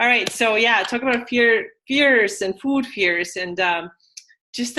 All right. So yeah, talk about fears and food fears, and just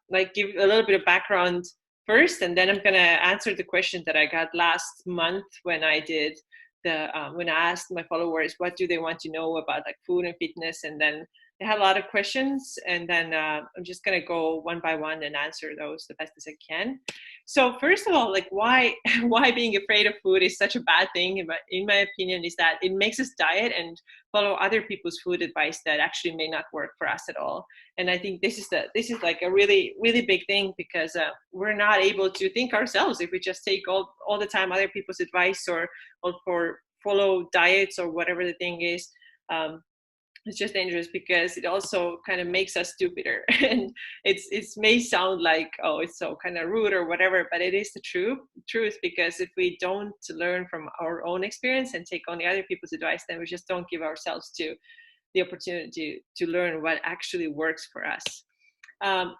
like give a little bit of background first, and then I'm gonna answer the question that I got last month when I did when I asked my followers what do they want to know about like food and fitness, and then they had a lot of questions, and then I'm just gonna go one by one and answer those the best as I can. So first of all, like why why being afraid of food is such a bad thing, in my opinion, is that it makes us diet and follow other people's food advice that actually may not work for us at all. And I think this is like a really big thing, because we're not able to think ourselves if we just take all the time other people's advice, or for follow diets or whatever the thing is. It's just dangerous because it also kind of makes us stupider. And it may sound like, oh, it's so kind of rude or whatever, but it is the truth, because if we don't learn from our own experience and take only other people's advice, then we just don't give ourselves to the opportunity to learn what actually works for us.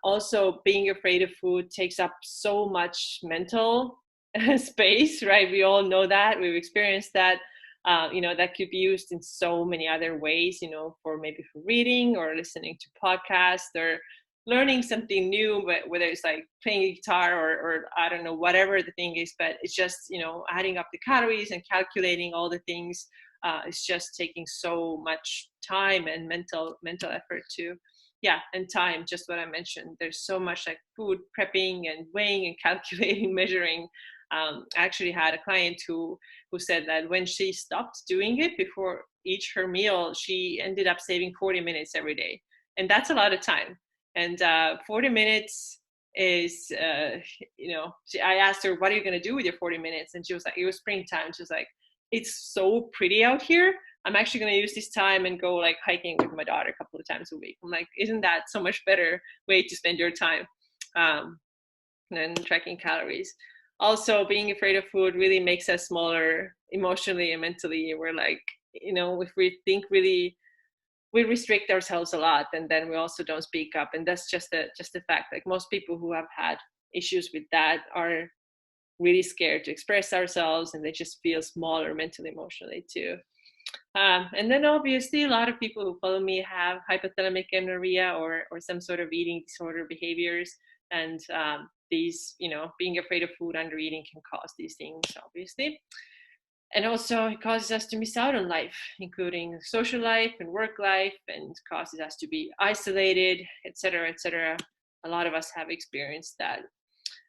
Also, being afraid of food takes up so much mental space, right? We all know that. We've experienced that. That could be used in so many other ways, for maybe for reading or listening to podcasts or learning something new, but whether it's like playing guitar or I don't know, whatever the thing is, but it's just, adding up the calories and calculating all the things. It's just taking so much time and mental effort to, yeah, and time, just what I mentioned. There's so much like food prepping and weighing and calculating, measuring. I actually had a client who said that when she stopped doing it before each her meal, she ended up saving 40 minutes every day, and that's a lot of time. And 40 minutes is, I asked her, "What are you going to do with your 40 minutes?" And she was like, "It was springtime." She was like, "It's so pretty out here. I'm actually going to use this time and go like hiking with my daughter a couple of times a week." I'm like, "Isn't that so much better way to spend your time than tracking calories?" Also, being afraid of food really makes us smaller emotionally and mentally. We're like, if we think really, we restrict ourselves a lot, and then we also don't speak up. And that's just a fact. Like most people who have had issues with that are really scared to express ourselves, and they just feel smaller mentally, emotionally too. And then obviously a lot of people who follow me have hypothalamic amenorrhea or some sort of eating disorder behaviors. And these, being afraid of food, under eating can cause these things, obviously. And also it causes us to miss out on life, including social life and work life, and causes us to be isolated, etc., etc. A lot of us have experienced that.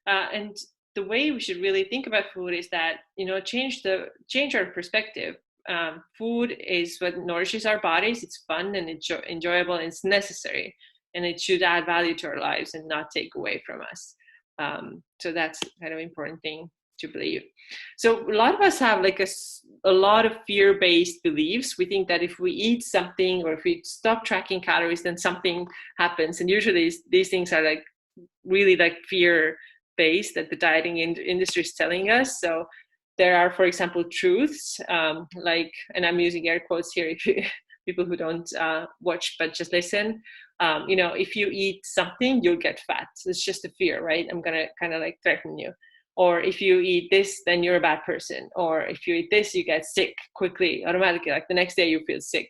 And the way we should really think about food is that, change our perspective. Food is what nourishes our bodies. It's fun and enjoyable, and it's necessary, and it should add value to our lives and not take away from us. So that's kind of important thing to believe. So a lot of us have like a lot of fear-based beliefs. We think that if we eat something or if we stop tracking calories, then something happens. And usually these things are like really like fear based that the dieting industry is telling us. So there are, for example, truths, like, and I'm using air quotes here if you, people who don't watch but just listen. If you eat something, you'll get fat. So it's just a fear, right? I'm gonna kind of like threaten you. Or if you eat this, then you're a bad person. Or if you eat this, you get sick quickly, automatically. Like the next day, you feel sick.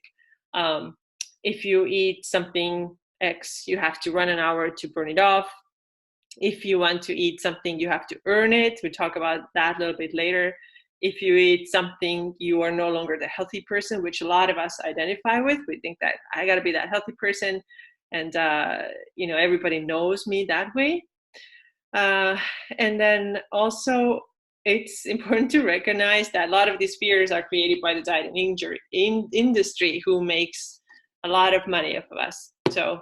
If you eat something X, you have to run an hour to burn it off. If you want to eat something, you have to earn it. We'll talk about that a little bit later. If you eat something, you are no longer the healthy person, which a lot of us identify with. We think that I got to be that healthy person, and everybody knows me that way. And then also, it's important to recognize that a lot of these fears are created by the dieting industry, who makes a lot of money off of us. So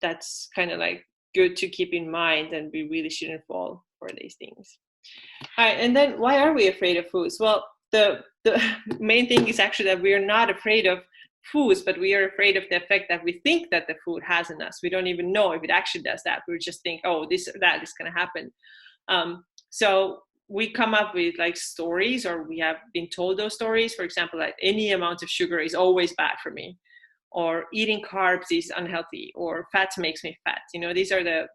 that's kind of like good to keep in mind, and we really shouldn't fall for these things. All right, and then why are we afraid of foods? Well, the main thing is actually that we are not afraid of foods, but we are afraid of the effect that we think that the food has on us. We don't even know if it actually does that. We just think, oh, this or that is going to happen. So we come up with like stories, or we have been told those stories. For example, like any amount of sugar is always bad for me, or eating carbs is unhealthy, or fat makes me fat. These are the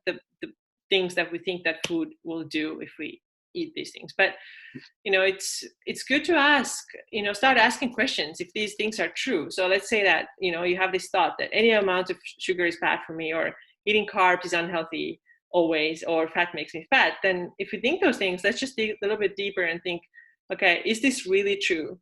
things that we think that food will do if we eat these things. But it's good to ask, start asking questions if these things are true. So let's say that you have this thought that any amount of sugar is bad for me, or eating carbs is unhealthy always, or fat makes me fat. Then if you think those things, let's just dig a little bit deeper and think, okay, is this really true?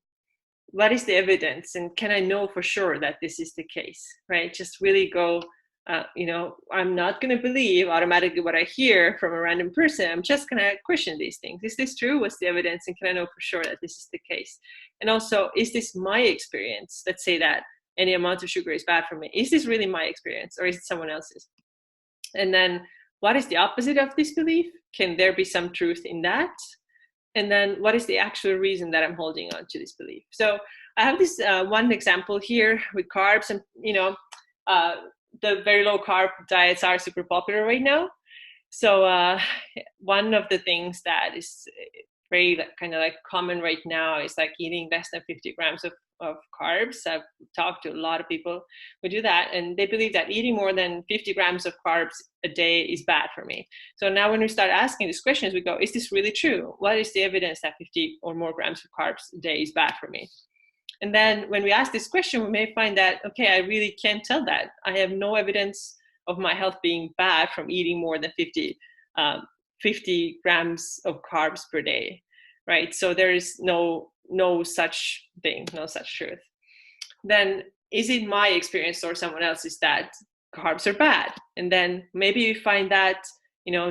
What is the evidence, and can I know for sure that this is the case, right? Just really go, I'm not going to believe automatically what I hear from a random person. I'm just going to question these things. Is this true? What's the evidence? And can I know for sure that this is the case? And also, is this my experience? Let's say that any amount of sugar is bad for me. Is this really my experience, or is it someone else's? And then what is the opposite of this belief? Can there be some truth in that? And then what is the actual reason that I'm holding on to this belief? So I have this one example here with carbs, and the very low carb diets are super popular right now. So one of the things that is very kind of like common right now is like eating less than 50 grams of carbs. I've talked to a lot of people who do that, and they believe that eating more than 50 grams of carbs a day is bad for me. So now when we start asking these questions, we go, is this really true? What is the evidence that 50 or more grams of carbs a day is bad for me? And then when we ask this question, we may find that, okay, I really can't tell that. I have no evidence of my health being bad from eating more than 50 grams of carbs per day, right? So there is no such thing, no such truth. Then is it my experience or someone else's that carbs are bad? And then maybe you find that,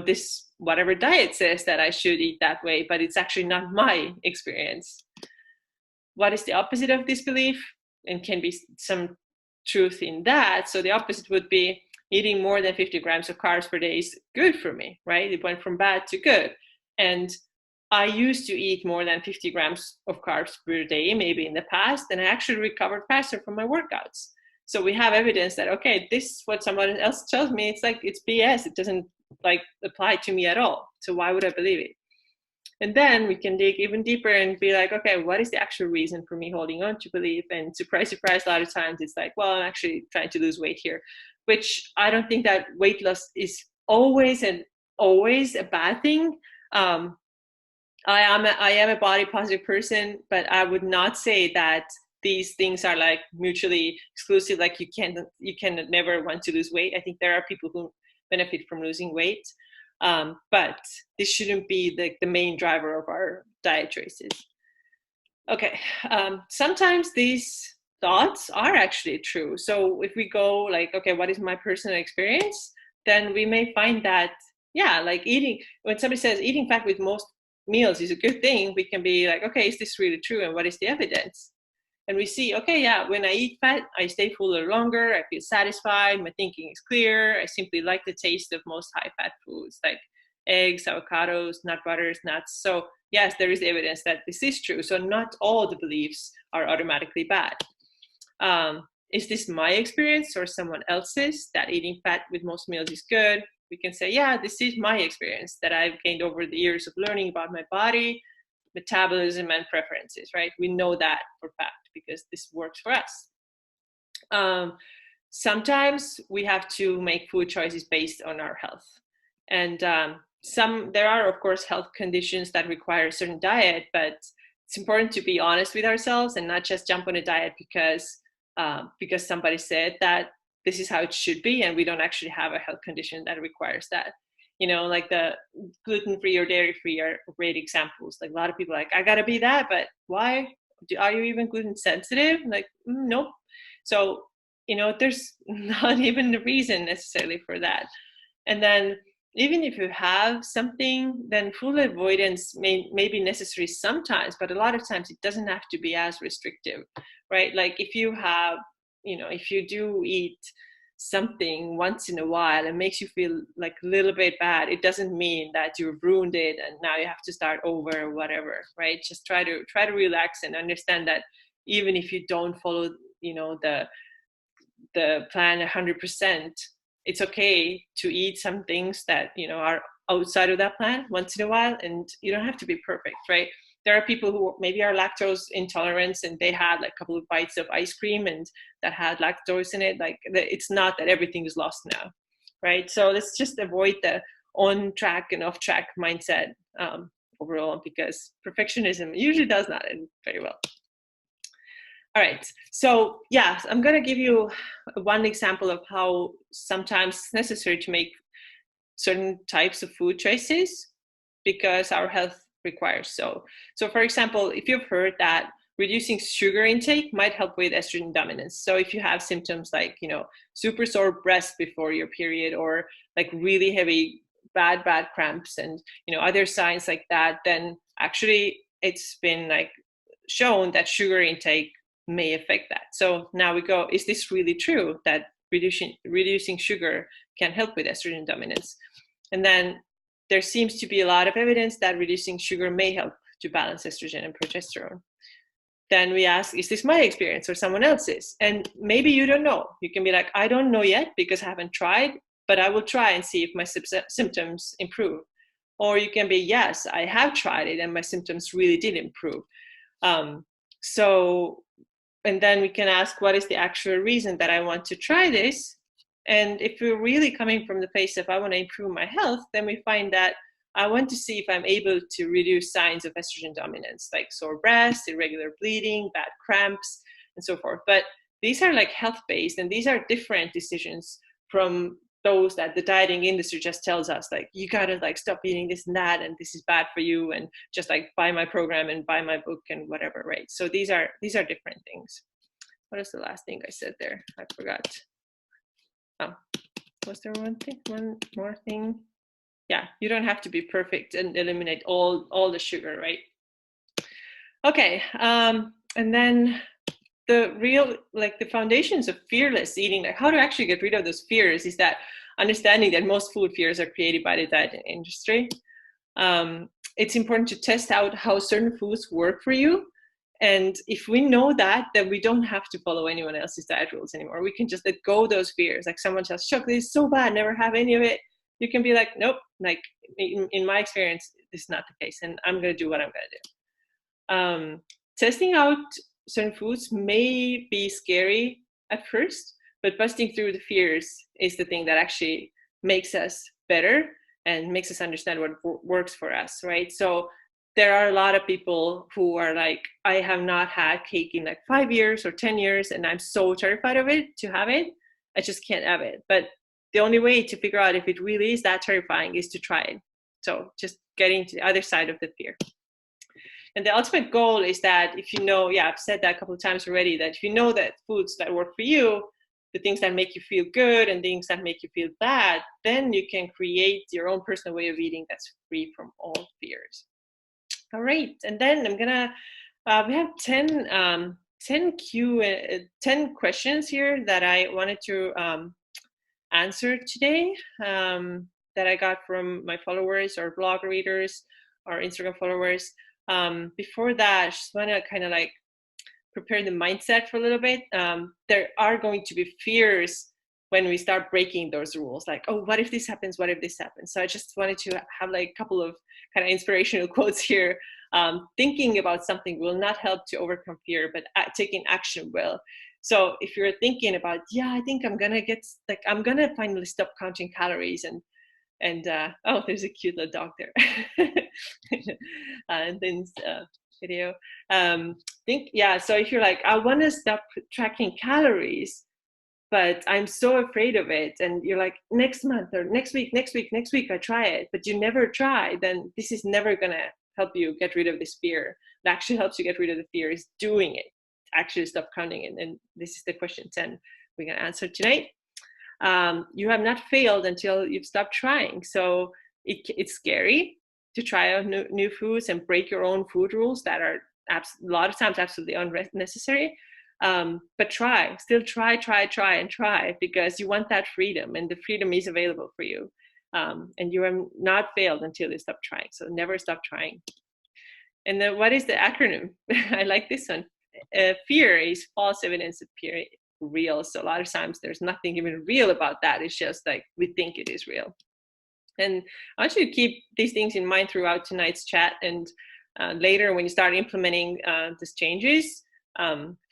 this whatever diet says that I should eat that way, but it's actually not my experience. What is the opposite of this belief? And can be some truth in that. So the opposite would be eating more than 50 grams of carbs per day is good for me, right? It went from bad to good. And I used to eat more than 50 grams of carbs per day, maybe in the past, and I actually recovered faster from my workouts. So we have evidence that, okay, this is what someone else tells me. It's like, it's BS. It doesn't apply to me at all. So why would I believe it? And then we can dig even deeper and be like, okay, what is the actual reason for me holding on to belief? And surprise, surprise, a lot of times it's like, well, I'm actually trying to lose weight here, which I don't think that weight loss is always a bad thing. I am a body positive person, but I would not say that these things are like mutually exclusive. Like you can never want to lose weight. I think there are people who benefit from losing weight. But this shouldn't be the main driver of our diet choices. Okay, sometimes these thoughts are actually true. So if we go like, okay, what is my personal experience? Then we may find that, yeah, like when somebody says eating fat with most meals is a good thing, we can be like, okay, is this really true? And what is the evidence? And we see, okay, yeah, when I eat fat, I stay fuller longer, I feel satisfied, my thinking is clear, I simply like the taste of most high-fat foods like eggs, avocados, nut butters, nuts. So yes, there is evidence that this is true. So not all the beliefs are automatically bad. Is this my experience or someone else's that eating fat with most meals is good? We can say, yeah, this is my experience that I've gained over the years of learning about my body, metabolism, and preferences, right? We know that for fact because this works for us. Sometimes we have to make food choices based on our health. And there are, of course, health conditions that require a certain diet, but it's important to be honest with ourselves and not just jump on a diet because somebody said that this is how it should be, and we don't actually have a health condition that requires that. Like the gluten-free or dairy-free are great examples. Like a lot of people are like, I gotta be that, but why? Are you even gluten sensitive? Like, nope. So, there's not even a reason necessarily for that. And then even if you have something, then food avoidance may be necessary sometimes, but a lot of times it doesn't have to be as restrictive, right? Like if you do eat something once in a while and makes you feel like a little bit bad, it doesn't mean that you've ruined it and now you have to start over or whatever, right? Just try to relax and understand that even if you don't follow the plan 100%, it's okay to eat some things that are outside of that plan once in a while, and you don't have to be perfect, right? There are people who maybe are lactose intolerant and they had like a couple of bites of ice cream and that had lactose in it. Like it's not that everything is lost now, right? So let's just avoid the on track and off track mindset overall, because perfectionism usually does not end very well. All right, so yeah, I'm gonna give you one example of how sometimes it's necessary to make certain types of food choices because our health requires so. So for example, if you've heard that reducing sugar intake might help with estrogen dominance. So if you have symptoms like, super sore breast before your period, or like really heavy, bad cramps, and, other signs like that, then actually it's been like shown that sugar intake may affect that. So now we go, is this really true that reducing sugar can help with estrogen dominance? And then there seems to be a lot of evidence that reducing sugar may help to balance estrogen and progesterone. Then we ask, is this my experience or someone else's? And maybe you don't know. You can be like, I don't know yet because I haven't tried, but I will try and see if my symptoms improve. Or you can be, yes, I have tried it and my symptoms really did improve. And then we can ask, what is the actual reason that I want to try this? And if we're really coming from the place of I want to improve my health, then we find that I want to see if I'm able to reduce signs of estrogen dominance, like sore breast, irregular bleeding, bad cramps, and so forth. But these are like health-based, and these are different decisions from those that the dieting industry just tells us, like, you gotta like stop eating this and that, and this is bad for you, and just like buy my program and buy my book and whatever, right? So these are different things. What is the last thing I said there? I forgot. Oh, was there one more thing? Yeah, you don't have to be perfect and eliminate all the sugar, right? Okay, and then the foundations of fearless eating, like how to actually get rid of those fears, is that understanding that most food fears are created by the diet industry. It's important to test out how certain foods work for you. And if we know that, then we don't have to follow anyone else's diet rules anymore. We can just let go of those fears. Like someone tells, chocolate is so bad, never have any of it. You can be like, nope, like in my experience, this is not the case, and I'm going to do what I'm going to do. Testing out certain foods may be scary at first, but busting through the fears is the thing that actually makes us better and makes us understand what works for us, right? So there are a lot of people who are like, I have not had cake in like 5 years or 10 years, and I'm so terrified of it to have it. I just can't have it. But the only way to figure out if it really is that terrifying is to try it. So just getting to the other side of the fear. And the ultimate goal is that if you know, I've said that a couple of times already, that if you know that foods that work for you, the things that make you feel good and things that make you feel bad, then you can create your own personal way of eating that's free from all fears. All right, and then I'm gonna, we have 10 questions here that I wanted to answer today, that I got from my followers or blog readers or Instagram followers. Before that, I just want to kind of like prepare the mindset for a little bit. There are going to be fears when we start breaking those rules, like, oh, what if this happens? What if this happens? So I just wanted to have like a couple of kind of inspirational quotes here. Thinking about something will not help to overcome fear, but taking action will. So if you're thinking about, I think I'm gonna finally stop counting calories, and oh, there's a cute little dog there. And then video. So if you're like, I want to stop tracking calories, but I'm so afraid of it, and you're like, next month or next week I try it, but you never try, then this is never gonna help you get rid of this fear. It actually helps you get rid of the fear is doing it. Actually stop counting it. And this is the question 10 we're going to answer tonight. You have not failed until you've stopped trying. So it's scary to try out new foods and break your own food rules that are a lot of times absolutely unnecessary. But still try, because you want that freedom, and the freedom is available for you. And you have not failed until you stop trying. So never stop trying. And then what is the acronym? I like this one. Fear is false evidence appear real. So a lot of times there's nothing even real about that. It's just like we think it is real. And I want you to keep these things in mind throughout tonight's chat. And later when you start implementing these changes,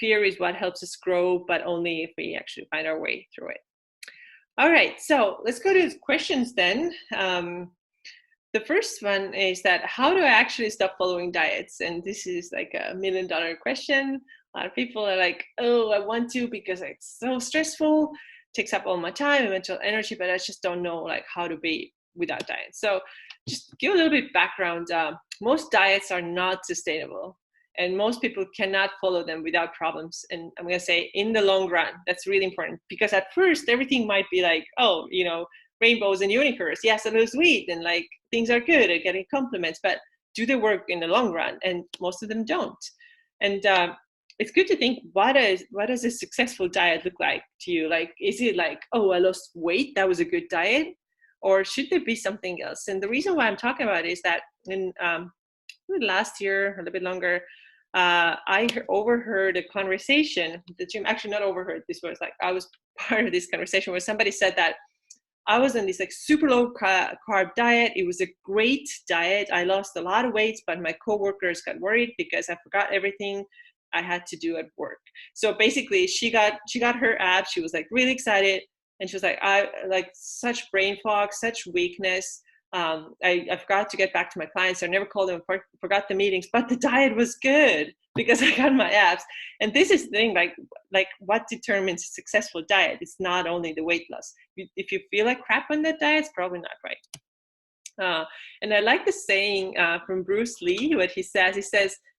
fear is what helps us grow, but only if we actually find our way through it. All right, so let's go to questions then. the first one is that how do I actually stop following diets? And this is like $1 million question. A lot of people are like, oh, I want to because it's so stressful, takes up all my time and mental energy, but I just don't know like how to be without diet. So just give a little bit background. Most diets are not sustainable, and most people cannot follow them without problems. And I'm going to say in the long run, that's really important, because at first everything might be like, oh, rainbows and unicorns, yes, I lose weight and like things are good and getting compliments, but do they work in the long run? And most of them don't. And it's good to think, what does a successful diet look like to you? Like, is it like, oh, I lost weight, that was a good diet? Or should there be something else? And the reason why I'm talking about it is that in last year, a little bit longer, I overheard a conversation at the gym. Actually, not overheard. This was like I was part of this conversation where somebody said that I was on this like super low carb diet. It was a great diet. I lost a lot of weight, but my coworkers got worried because I forgot everything I had to do at work. So basically, she got her abs. She was like really excited, and she was like, I like such brain fog, such weakness. I forgot to get back to my clients. I never called them, forgot the meetings, but the diet was good because I got my abs. And this is the thing, like what determines a successful diet? It's not only the weight loss. If you feel like crap on that diet, it's probably not right. And I like the saying from Bruce Lee, what he says.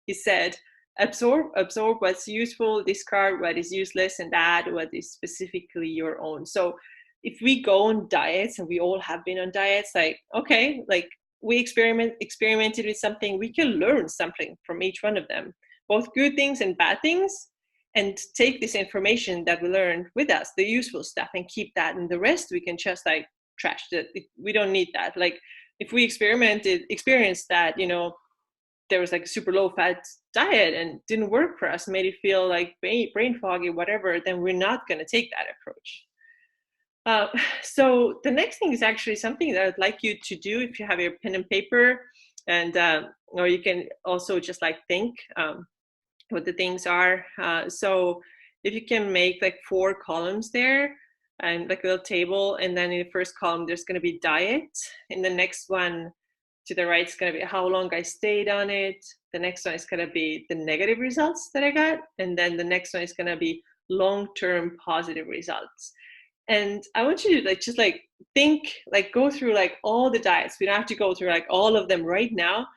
He said, absorb what's useful, discard what is useless, and add what is specifically your own. So if we go on diets, and we all have been on diets, like, okay, like we experimented with something, we can learn something from each one of them, both good things and bad things, and take this information that we learned with us, the useful stuff, and keep that, and the rest we can just like trash it. We don't need that. Like if we experienced that, there was like a super low fat diet and didn't work for us, made it feel like brain foggy, whatever, then we're not going to take that approach. So the next thing is actually something that I'd like you to do if you have your pen and paper, and or you can also just like think what the things are. So if you can make like 4 columns there, and like a little table, and then in the first column there's going to be diet, in the next one to the right is going to be how long I stayed on it, the next one is going to be the negative results that I got, and then the next one is going to be long-term positive results. And I want you to like just like think, like go through like all the diets. We don't have to go through like all of them right now,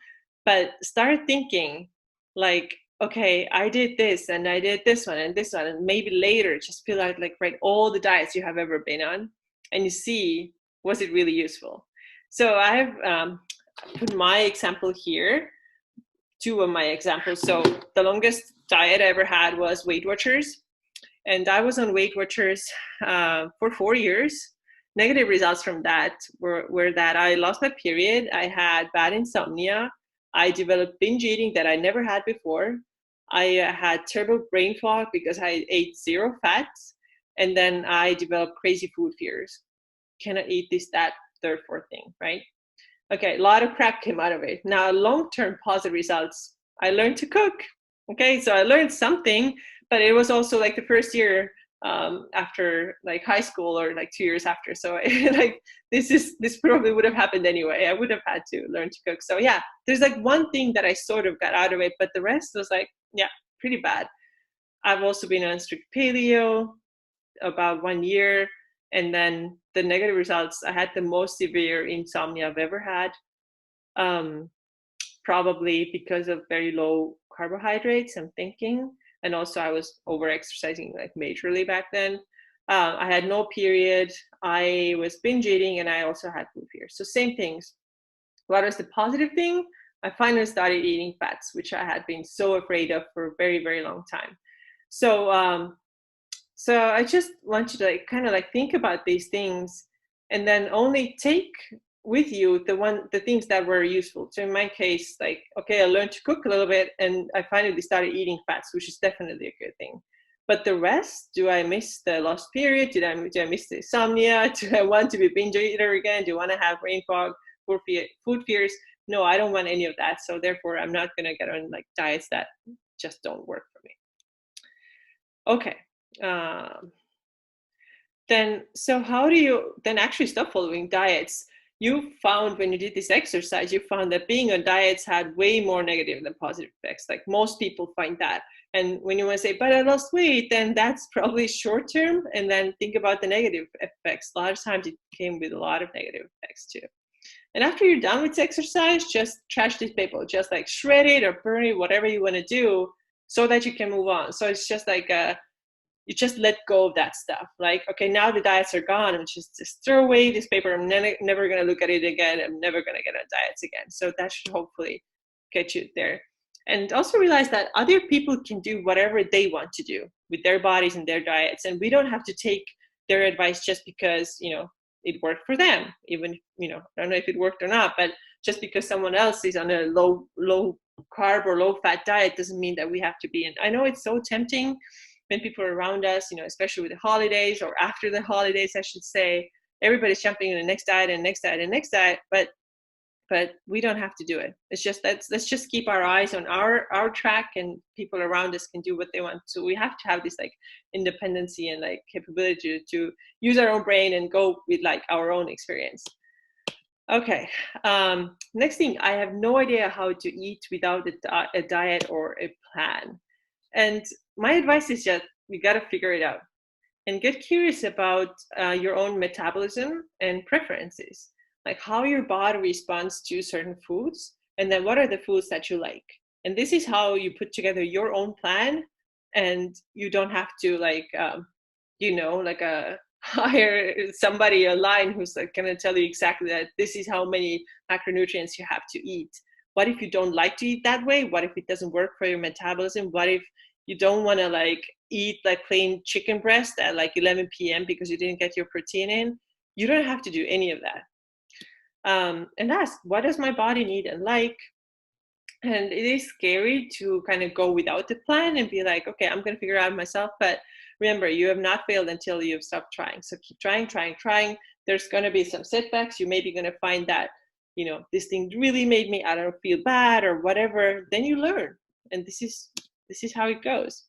but start thinking like, okay, I did this and I did this one and this one, and maybe later just feel like write all the diets you have ever been on, and you see, was it really useful? So I've put my example here, 2 of my examples. So the longest diet I ever had was Weight Watchers. And I was on Weight Watchers for 4 years. Negative results from that were that I lost my period, I had bad insomnia, I developed binge eating that I never had before, I had terrible brain fog because I ate 0 fats, and then I developed crazy food fears. Cannot eat this, that, third, fourth thing, right? Okay, a lot of crap came out of it. Now, long-term positive results, I learned to cook. Okay, so I learned something, but it was also like the first year after like high school, or like 2 years after. So like this probably would have happened anyway. I would have had to learn to cook. So yeah, there's like one thing that I sort of got out of it, but the rest was like, yeah, pretty bad. I've also been on strict paleo about 1 year. And then the negative results, I had the most severe insomnia I've ever had. Probably because of very low carbohydrates, I'm thinking. And also I was over exercising like majorly back then. I had no period, I was binge eating, and I also had food fears. So same things. What was the positive thing? I finally started eating fats, which I had been so afraid of for a very, very long time. So so I just want you to like kind of like think about these things, and then only take with you the things that were useful. So in my case, like, okay, I learned to cook a little bit, and I finally started eating fats, which is definitely a good thing. But the rest, do I miss the lost period? Do I miss the insomnia? Do I want to be binge eater again? Do I want to have brain fog, food fears? No, I don't want any of that. So therefore, I'm not gonna get on like diets that just don't work for me. Okay. Then so how do you then actually stop following diets? you found when you did this exercise, you found that being on diets had way more negative than positive effects. Like most people find that. And when you want to say, but I lost weight, then that's probably short term. And then think about the negative effects. A lot of times it came with a lot of negative effects too. And after you're done with exercise, just trash this paper, just like shred it or burn it, whatever you want to do, so that you can move on. So it's just like you just let go of that stuff. Like, okay, now the diets are gone. I'm just throw away this paper. I'm never going to look at it again. I'm never going to get on diets again. So that should hopefully get you there. And also realize that other people can do whatever they want to do with their bodies and their diets. And we don't have to take their advice just because, it worked for them. Even, I don't know if it worked or not, but just because someone else is on a low carb or low fat diet doesn't mean that we have to be. And I know it's so tempting when people are around us, especially with the holidays or after the holidays, I should say, everybody's jumping in the next diet and next diet and next diet, but we don't have to do it. It's just let's just keep our eyes on our track, and people around us can do what they want. So we have to have this like independency and like capability to use our own brain and go with like our own experience. Okay. Next thing, I have no idea how to eat without a diet or a plan. And my advice is just, you got to figure it out and get curious about your own metabolism and preferences, like how your body responds to certain foods, and then what are the foods that you like. And this is how you put together your own plan, and you don't have to like, hire somebody online who's like going to tell you exactly that this is how many macronutrients you have to eat. What if you don't like to eat that way? What if it doesn't work for your metabolism? What if you don't want to like eat like plain chicken breast at like 11 p.m. because you didn't get your protein in? You don't have to do any of that. And ask, what does my body need and like? And it is scary to kind of go without the plan and be like, okay, I'm going to figure it out myself. But remember, you have not failed until you've stopped trying. So keep trying. There's going to be some setbacks. You may be going to find that, this thing really made me, I don't know, feel bad or whatever. Then you learn. And this is how it goes.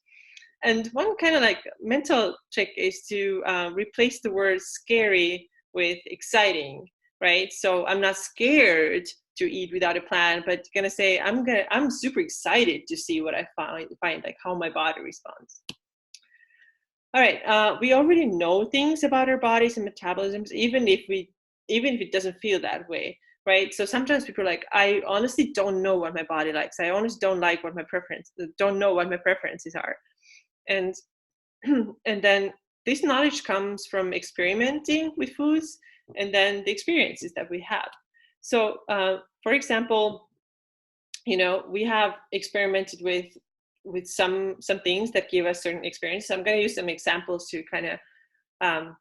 And one kind of like mental trick is to replace the word scary with exciting, right? So I'm not scared to eat without a plan, but gonna say I'm super excited to see what I find like how my body responds. All right, we already know things about our bodies and metabolisms, even if it doesn't feel that way, right? So sometimes people are like, I honestly don't know what my body likes. I honestly don't know what my preferences are. And and then this knowledge comes from experimenting with foods and then the experiences that we have. So for example, we have experimented with some things that give us certain experiences. So I'm going to use some examples to kind of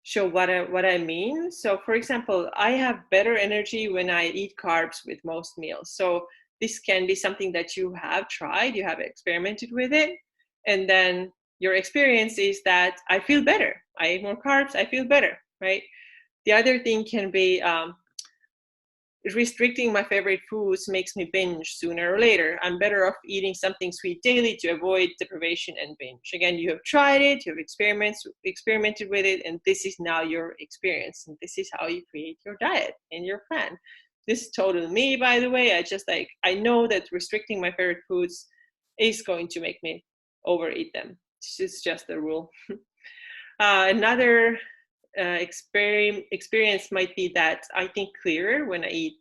show what I mean. So for example, I have better energy when I eat carbs with most meals. So this can be something that you have tried, you have experimented with it, and then your experience is that I feel better. I eat more carbs, I feel better, right? The other thing can be restricting my favorite foods makes me binge sooner or later. I'm better off eating something sweet daily to avoid deprivation and binge. Again, you have tried it, you have experimented with it, and this is now your experience. And this is how you create your diet and your plan. This is totally me, by the way. I know that restricting my favorite foods is going to make me overeat them. It's just a rule. Another experience might be that I think clearer when I eat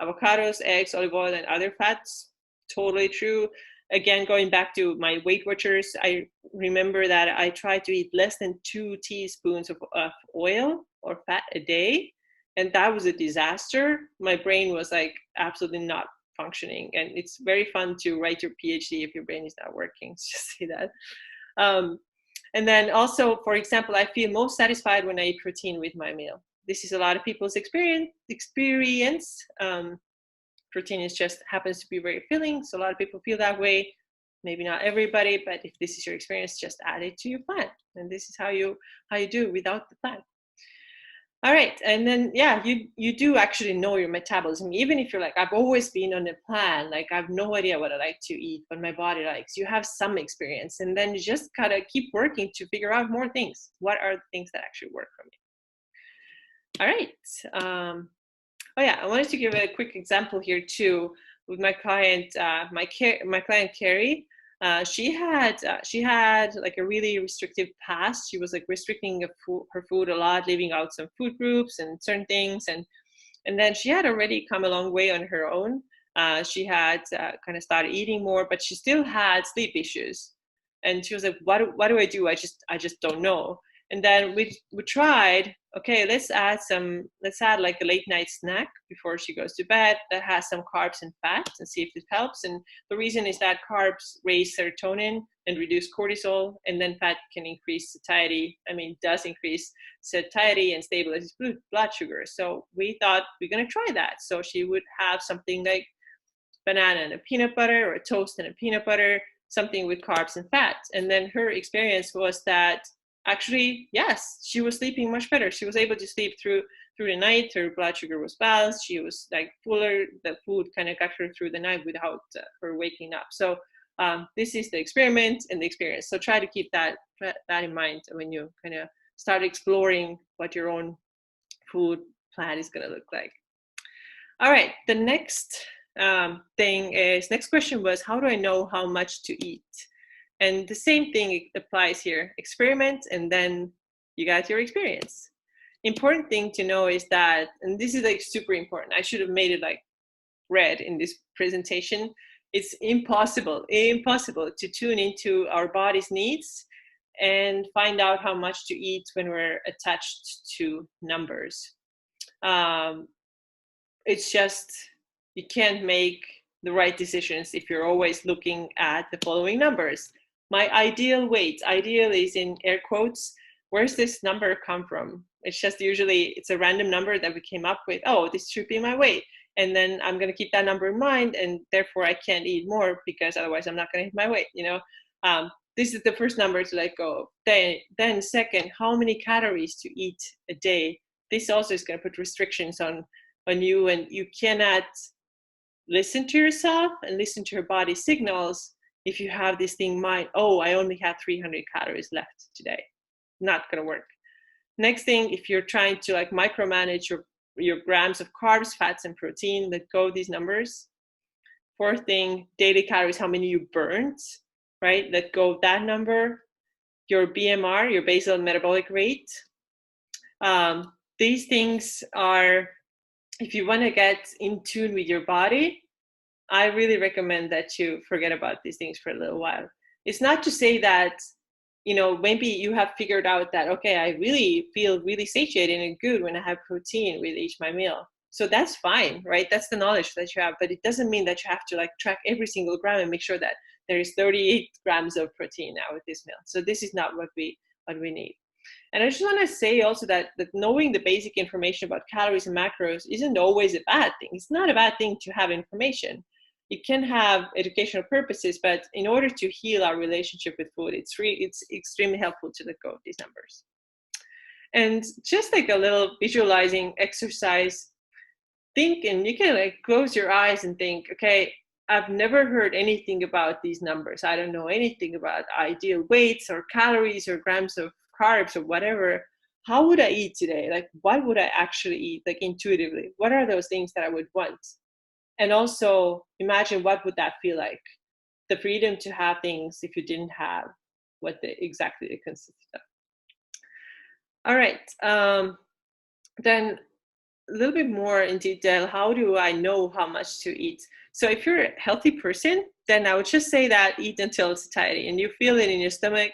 avocados, eggs, olive oil, and other fats. Totally true. Again, going back to my Weight Watchers, I remember that I tried to eat less than 2 teaspoons of oil or fat a day, and that was a disaster. My brain was like absolutely not functioning, and it's very fun to write your PhD if your brain is not working. Just say that. And then also, for example, I feel most satisfied when I eat protein with my meal. This is a lot of people's experience. Protein is just happens to be very filling, so a lot of people feel that way. Maybe not everybody, but if this is your experience, just add it to your plan. And this is how you do without the plan. All right, and then you do actually know your metabolism. Even if you're like, I've always been on a plan, like I have no idea what I like to eat, what my body likes. You have some experience, and then you just gotta keep working to figure out more things. What are the things that actually work for me? All right. Oh yeah, I wanted to give a quick example here too with my client, my client Carrie. She had like a really restrictive past. She was like restricting her food a lot, leaving out some food groups and certain things, and then she had already come a long way on her own. She had kind of started eating more, but she still had sleep issues. And she was like, what do I do? I just don't know. And then we tried, okay, let's add like a late night snack before she goes to bed that has some carbs and fats and see if it helps. And the reason is that carbs raise serotonin and reduce cortisol, and then fat can increase satiety. Does increase satiety and stabilizes blood sugar. So we thought we're going to try that. So she would have something like banana and a peanut butter, or a toast and a peanut butter, something with carbs and fats. And then her experience was that actually, yes, she was sleeping much better. She was able to sleep through the night. Her blood sugar was balanced. She was like fuller. The food kind of got her through the night without her waking up. So this is the experiment and the experience. So try to keep that in mind when you kind of start exploring what your own food plan is going to look like. All right, the next next question was, how do I know how much to eat? And the same thing applies here. Experiment, and then you got your experience. Important thing to know is that, and this is like super important, I should have made it like red in this presentation. It's impossible to tune into our body's needs and find out how much to eat when we're attached to numbers. It's just, you can't make the right decisions if you're always looking at the following numbers. My ideal weight, ideal is in air quotes. Where's this number come from? It's just usually, it's a random number that we came up with. Oh, this should be my weight. And then I'm going to keep that number in mind, and therefore I can't eat more because otherwise I'm not going to hit my weight, This is the first number to let go of. Then second, how many calories to eat a day? This also is going to put restrictions on you, and you cannot listen to yourself and listen to your body signals if you have this thing in mind, oh, I only have 300 calories left today. Not going to work. Next thing, if you're trying to like micromanage your grams of carbs, fats, and protein, let go of these numbers. Fourth thing, daily calories, how many you burned, right? Let go of that number. Your BMR, your basal metabolic rate. These things are, if you want to get in tune with your body, I really recommend that you forget about these things for a little while. It's not to say that, maybe you have figured out that, okay, I really feel really satiated and good when I have protein with each my meal. So that's fine, right? That's the knowledge that you have, but it doesn't mean that you have to like track every single gram and make sure that there is 38 grams of protein now with this meal. So this is not what we need. And I just want to say also that knowing the basic information about calories and macros isn't always a bad thing. It's not a bad thing to have information. It can have educational purposes, but in order to heal our relationship with food, it's extremely helpful to let go of these numbers. And just like a little visualizing exercise, think, and you can like close your eyes and think, okay, I've never heard anything about these numbers. I don't know anything about ideal weights or calories or grams of carbs or whatever. How would I eat today? Like, what would I actually eat, like intuitively? What are those things that I would want? And also imagine, what would that feel like? The freedom to have things if you didn't have what exactly they consisted of. All right. Then a little bit more in detail, how do I know how much to eat? So if you're a healthy person, then I would just say that eat until satiety, and you feel it in your stomach.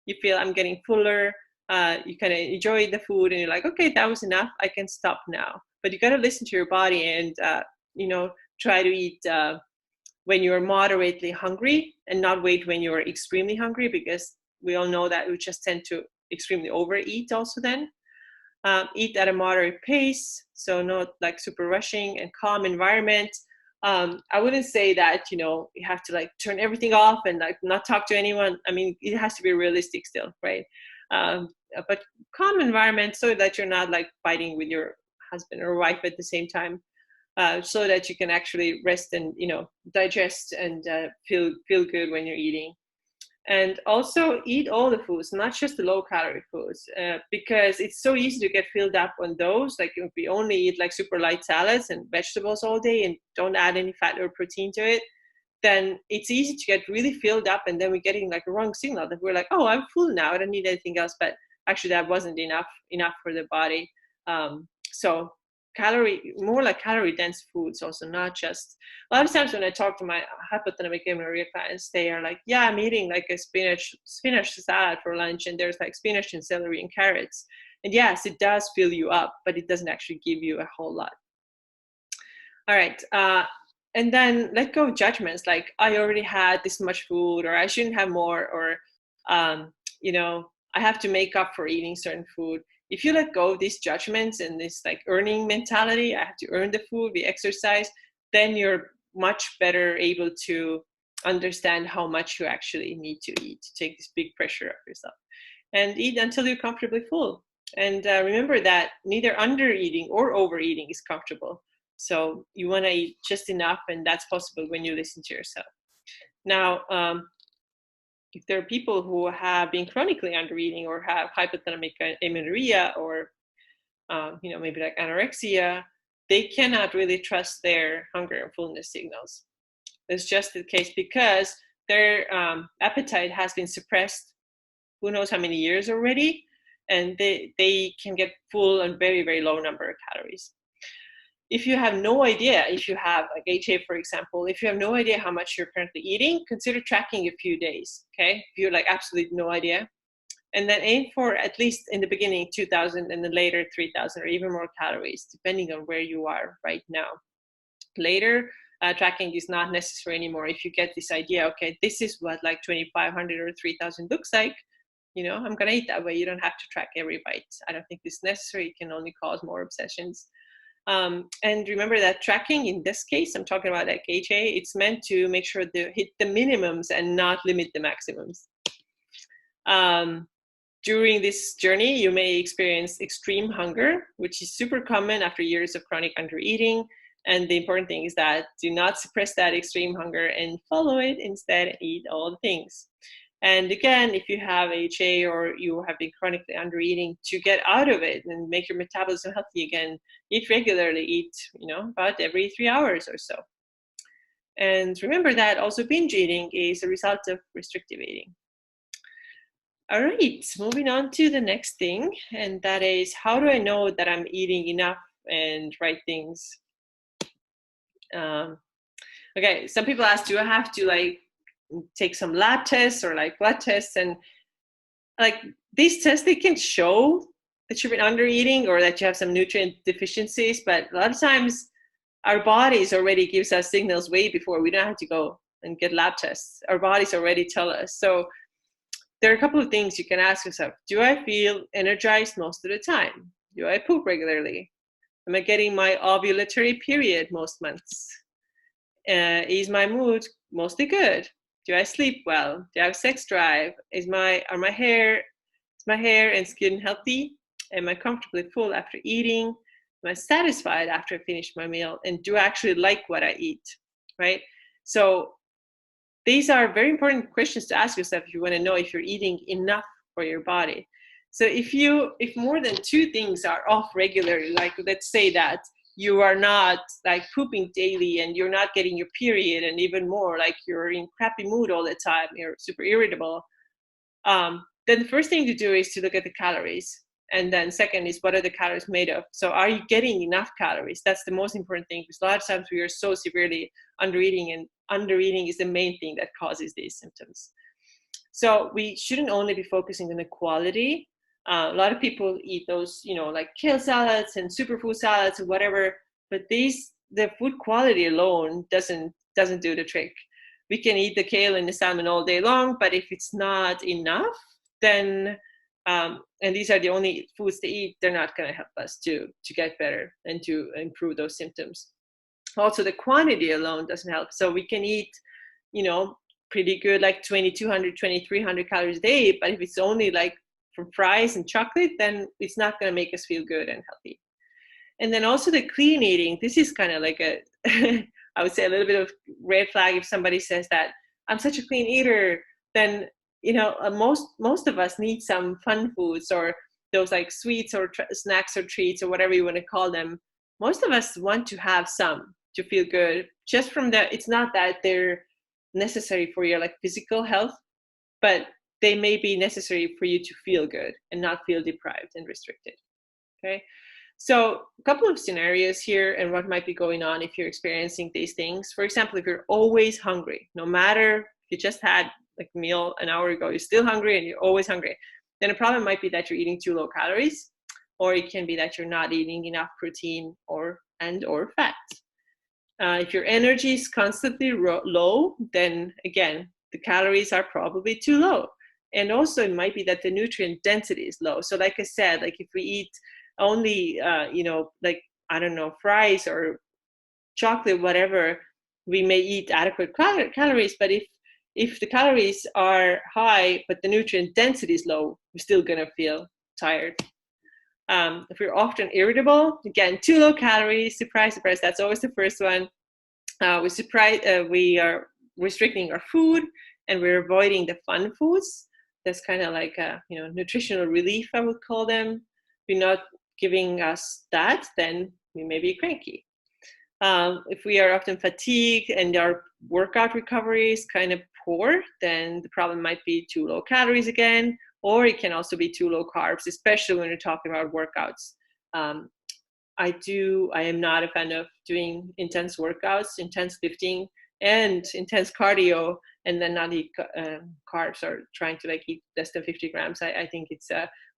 You feel, I'm getting fuller. You kind of enjoy the food, and you're like, okay, that was enough. I can stop now. But you got to listen to your body, and try to eat when you're moderately hungry, and not wait when you're extremely hungry, because we all know that we just tend to extremely overeat also then. Eat at a moderate pace, so not like super rushing, and calm environment. I wouldn't say that, you have to like turn everything off and like not talk to anyone. It has to be realistic still, right? But calm environment, so that you're not like fighting with your husband or wife at the same time, so that you can actually rest and, digest and feel good when you're eating. And also eat all the foods, not just the low calorie foods, because it's so easy to get filled up on those. Like if we only eat like super light salads and vegetables all day and don't add any fat or protein to it, then it's easy to get really filled up, and then we're getting like a wrong signal that we're like, oh, I'm full now, I don't need anything else. But actually that wasn't enough for the body. So more like calorie dense foods also, not just, a lot of times when I talk to my hypothalamic amenorrhea clients, they are like, yeah, I'm eating like a spinach salad for lunch, and there's like spinach and celery and carrots. And yes, it does fill you up, but it doesn't actually give you a whole lot. All right. And then let go of judgments like, I already had this much food, or I shouldn't have more, or, I have to make up for eating certain food. If you let go of these judgments and this like earning mentality, I have to earn the food, we exercise, then you're much better able to understand how much you actually need to eat, to take this big pressure off yourself, and eat until you're comfortably full. And remember that neither under eating or overeating is comfortable. So you want to eat just enough, and that's possible when you listen to yourself. Now, if there are people who have been chronically undereating or have hypothalamic amenorrhea, or maybe like anorexia, they cannot really trust their hunger and fullness signals. It's just the case because their appetite has been suppressed who knows how many years already, and they can get full on very, very low number of calories. If you have no idea, if you have like HA, for example, if you have no idea how much you're currently eating, consider tracking a few days, okay? If you're like absolutely no idea. And then aim for at least in the beginning 2,000 and then later 3,000 or even more calories, depending on where you are right now. Later, tracking is not necessary anymore. If you get this idea, okay, this is what like 2,500 or 3,000 looks like, I'm gonna eat that way. You don't have to track every bite. I don't think it's necessary. It can only cause more obsessions. And remember that tracking, in this case, I'm talking about like HA, it's meant to make sure to hit the minimums and not limit the maximums. During this journey, you may experience extreme hunger, which is super common after years of chronic undereating. And the important thing is that do not suppress that extreme hunger and follow it. Instead, eat all the things. And again, if you have HA or you have been chronically undereating, to get out of it and make your metabolism healthy again, eat regularly, eat, about every 3 hours or so. And remember that also binge eating is a result of restrictive eating. All right, moving on to the next thing, and that is, how do I know that I'm eating enough and right things? Okay, some people ask, do I have to like take some lab tests or like blood tests? And like these tests, they can show that you've been under eating or that you have some nutrient deficiencies, but a lot of times our bodies already gives us signals way before we don't have to go and get lab tests. Our bodies already tell us. So there are a couple of things you can ask yourself. Do I feel energized most of the time? Do I poop regularly? Am I getting my ovulatory period most months? Is my mood mostly good? Do I sleep well? Do I have sex drive? Is my hair and skin healthy? Am I comfortably full after eating? Am I satisfied after I finish my meal? And do I actually like what I eat? Right? So these are very important questions to ask yourself if you want to know if you're eating enough for your body. So if more than two things are off regularly, like let's say that you are not like pooping daily and you're not getting your period, and even more like you're in crappy mood all the time, you're super irritable, then the first thing to do is to look at the calories. And then second is, what are the calories made of? So are you getting enough calories? That's the most important thing, because a lot of times we are so severely undereating, and undereating is the main thing that causes these symptoms. So we shouldn't only be focusing on the quality. A lot of people eat those, like kale salads and superfood salads and whatever, but the food quality alone doesn't do the trick. We can eat the kale and the salmon all day long, but if it's not enough, then and these are the only foods to eat, they're not going to help us to get better and to improve those symptoms. Also, the quantity alone doesn't help. So we can eat, pretty good, like 2,200, 2,300 calories a day, but if it's only like from fries and chocolate, then it's not going to make us feel good and healthy. And then also the clean eating. This is kind of like I would say a little bit of red flag if somebody says that I'm such a clean eater. Then most of us need some fun foods, or those like sweets or snacks or treats or whatever you want to call them. Most of us want to have some to feel good. Just from that, it's not that they're necessary for your like physical health, but they may be necessary for you to feel good and not feel deprived and restricted. Okay. So a couple of scenarios here and what might be going on if you're experiencing these things. For example, if you're always hungry, no matter if you just had like a meal an hour ago, you're still hungry and you're always hungry, then the problem might be that you're eating too low calories, or it can be that you're not eating enough protein or fat. If your energy is constantly low, then again, the calories are probably too low. And also it might be that the nutrient density is low. So like I said, like if we eat only, like, I don't know, fries or chocolate, whatever, we may eat adequate calories, but if the calories are high, but the nutrient density is low, we're still gonna feel tired. If we're often irritable, again, too low calories, surprise, surprise, that's always the first one. We are restricting our food and we're avoiding the fun foods. That's kind of like a nutritional relief, I would call them. If you're not giving us that, then we may be cranky. If we are often fatigued and our workout recovery is kind of poor, then the problem might be too low calories again, or it can also be too low carbs, especially when we're talking about workouts. I am not a fan of doing intense workouts, intense lifting, and intense cardio, and then not eat carbs or trying to like eat less than 50 grams. I think it's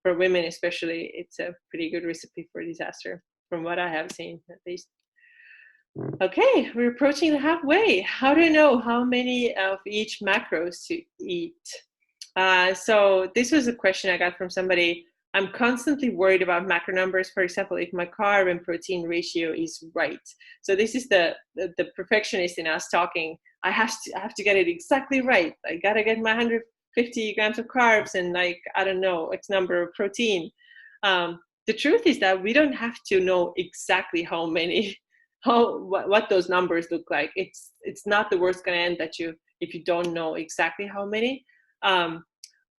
for women especially, it's a pretty good recipe for disaster, from what I have seen at least. Okay, we're approaching the halfway. How do I know how many of each macros to eat? So this was a question I got from somebody. I'm constantly worried about macro numbers. For example, if my carb and protein ratio is right. So this is the perfectionist in us talking. I have to get it exactly right. I gotta get my 150 grams of carbs and like, I don't know, X number of protein. The truth is that we don't have to know exactly how many, what those numbers look like. It's not the worst gonna end that if you don't know exactly how many.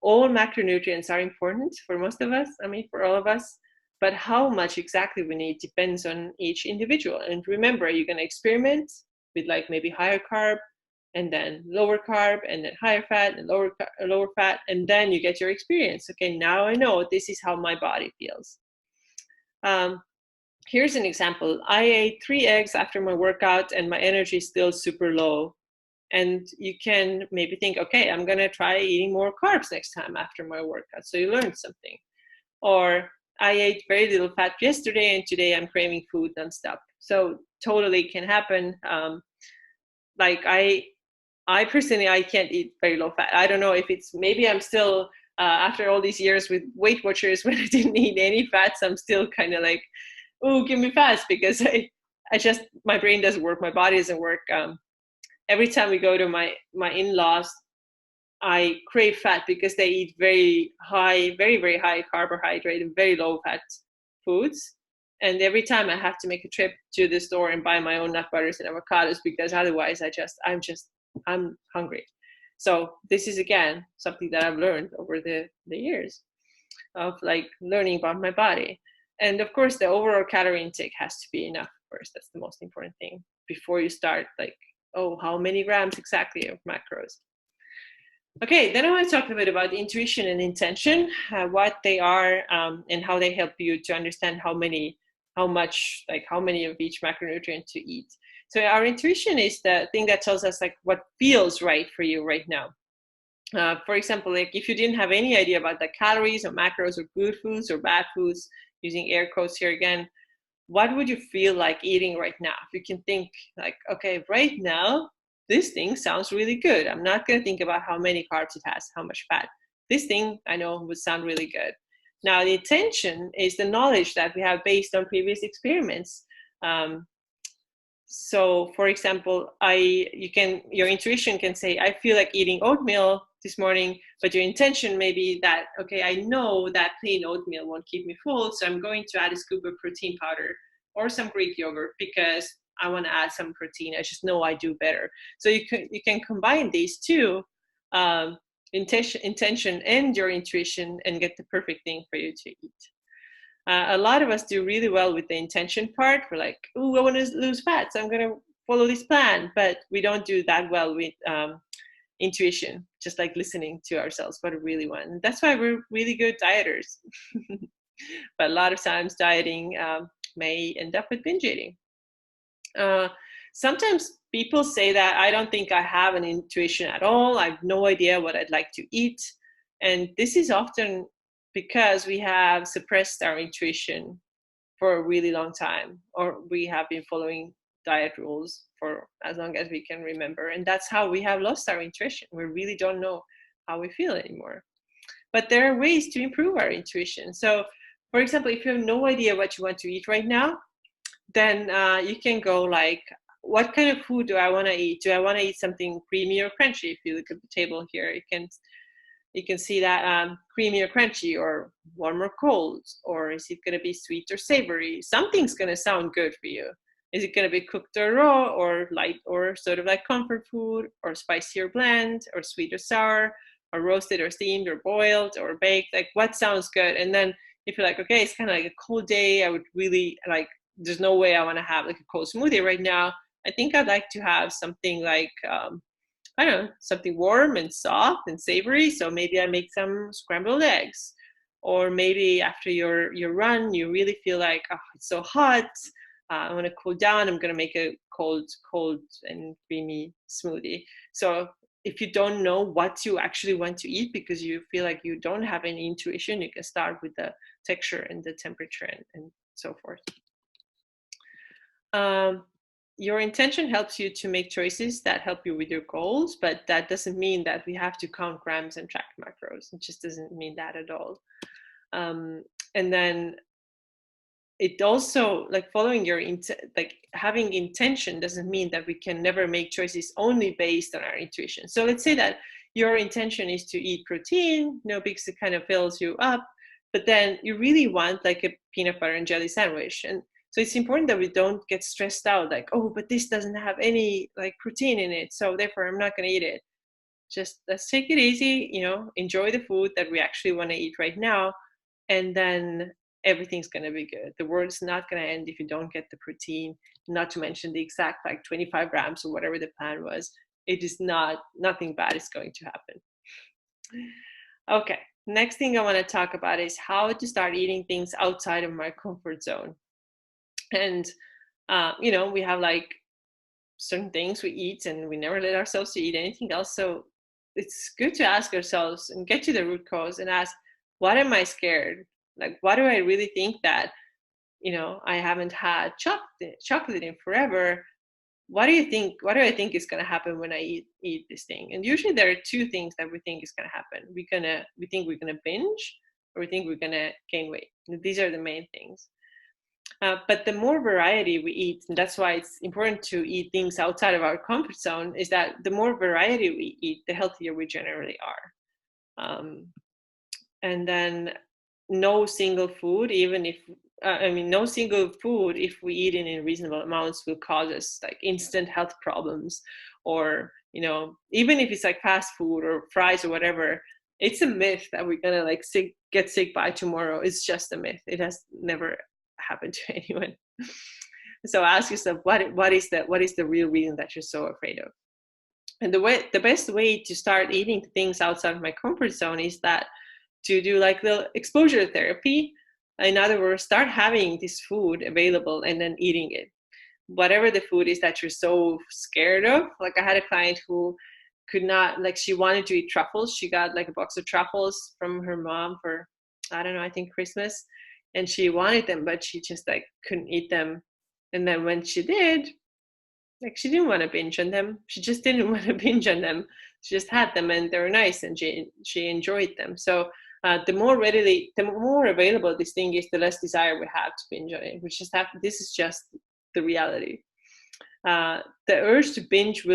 All macronutrients are important for most of us, for all of us, but how much exactly we need depends on each individual. And remember, you're going to experiment with like maybe higher carb and then lower carb and then higher fat and lower fat, and then you get your experience. Okay, now I know this is how my body feels. Here's an example. I ate 3 eggs after my workout and my energy is still super low. And you can maybe think, okay, I'm going to try eating more carbs next time after my workout. So you learned something. Or I ate very little fat yesterday and today I'm craving food nonstop. So totally can happen. Like I personally, I can't eat very low fat. I don't know if it's, maybe I'm still, after all these years with Weight Watchers when I didn't eat any fats, I'm still kind of like, oh, give me fats, because my brain doesn't work. My body doesn't work. Every time we go to my in-laws, I crave fat because they eat very high, very, very high carbohydrate and very low fat foods. And every time I have to make a trip to the store and buy my own nut butters and avocados, because otherwise I'm hungry. So this is again something that I've learned over the years of like learning about my body. And of course the overall calorie intake has to be enough first. That's the most important thing before you start like, oh, how many grams exactly of macros? Okay, then I want to talk a bit about intuition and intention, what they are, and how they help you to understand how many of each macronutrient to eat. So our intuition is the thing that tells us like what feels right for you right now. For example, like if you didn't have any idea about the calories or macros or good foods or bad foods, using air quotes here again, what would you feel like eating right now? If you can think like, okay, right now, this thing sounds really good. I'm not going to think about how many carbs it has, how much fat. This thing I know would sound really good. Now, the intention is the knowledge that we have based on previous experiments. So, for example, your intuition can say, I feel like eating oatmeal this morning, but your intention may be that, okay, I know that plain oatmeal won't keep me full, so I'm going to add a scoop of protein powder or some Greek yogurt because I want to add some protein. I just know I do better. So you can combine these two intention and your intuition and get the perfect thing for you to eat. A lot of us do really well with the intention part. We're like, "Ooh, I want to lose fat, so I'm going to follow this plan," but we don't do that well with intuition, just like listening to ourselves, what we really want. And that's why we're really good dieters. But a lot of times dieting may end up with binge eating. Sometimes people say that I don't think I have an intuition at all. I have no idea what I'd like to eat. And this is often because we have suppressed our intuition for a really long time, or we have been following diet rules for as long as we can remember. And that's how we have lost our intuition. We really don't know how we feel anymore. But there are ways to improve our intuition. So, for example, if you have no idea what you want to eat right now, then you can go like, what kind of food do I want to eat? Do I want to eat something creamy or crunchy? If you look at the table here, you can see that creamy or crunchy, or warm or cold, or is it going to be sweet or savory? Something's going to sound good for you. Is it going to be cooked or raw, or light, or sort of like comfort food, or spicy or bland, or sweet or sour, or roasted or steamed or boiled or baked? Like, what sounds good? And then if you're like, okay, it's kind of like a cold day, I would really like, there's no way I want to have like a cold smoothie right now. I think I'd like to have something like, I don't know, something warm and soft and savory. So maybe I make some scrambled eggs. Or maybe after your run, you really feel like, oh, it's so hot. I want to cool down. I'm going to make a cold and creamy smoothie. So if you don't know what you actually want to eat because you feel like you don't have any intuition, you can start with the texture and the temperature and so forth. Your intention helps you to make choices that help you with your goals, but that doesn't mean that we have to count grams and track macros. It just doesn't mean that at all. And then it also, like, following your like having intention doesn't mean that we can never make choices only based on our intuition. So let's say that your intention is to eat protein, because it kind of fills you up, but then you really want like a peanut butter and jelly sandwich. And so it's important that we don't get stressed out, like, oh, but this doesn't have any like protein in it, so therefore I'm not going to eat it. Just let's take it easy, enjoy the food that we actually want to eat right now, and then everything's going to be good. The world's not going to end if you don't get the protein, not to mention the exact like 25 grams or whatever the plan was. It is nothing bad is going to happen. Okay, next thing I want to talk about is how to start eating things outside of my comfort zone. And we have like certain things we eat and we never let ourselves to eat anything else. So it's good to ask ourselves and get to the root cause and ask, what am I scared? Like, why do I really think that, I haven't had chocolate in forever? What do I think is going to happen when I eat this thing? And usually there are two things that we think is going to happen. We think we're going to binge, or we think we're going to gain weight. These are the main things. But the more variety we eat, and that's why it's important to eat things outside of our comfort zone, is that the more variety we eat, the healthier we generally are. And then no single food, no single food, if we eat it in reasonable amounts, will cause us like instant health problems. Or, even if it's like fast food or fries or whatever, it's a myth that we're gonna like get sick by tomorrow. It's just a myth. It has never happened to anyone. So ask yourself, what is the real reason that you're so afraid of? And the best way to start eating things outside of my comfort zone is that to do like the exposure therapy. In other words, start having this food available and then eating it. Whatever the food is that you're so scared of. Like, I had a client who could not, like, she wanted to eat truffles. She got like a box of truffles from her mom for, I don't know, I think Christmas. And she wanted them, but she just like couldn't eat them. And then when she did, like, she didn't want to binge on them. She just didn't want to binge on them. She just had them and they were nice and she enjoyed them. So the more available this thing is, the less desire we have to binge on it. This is just the reality. The urge to binge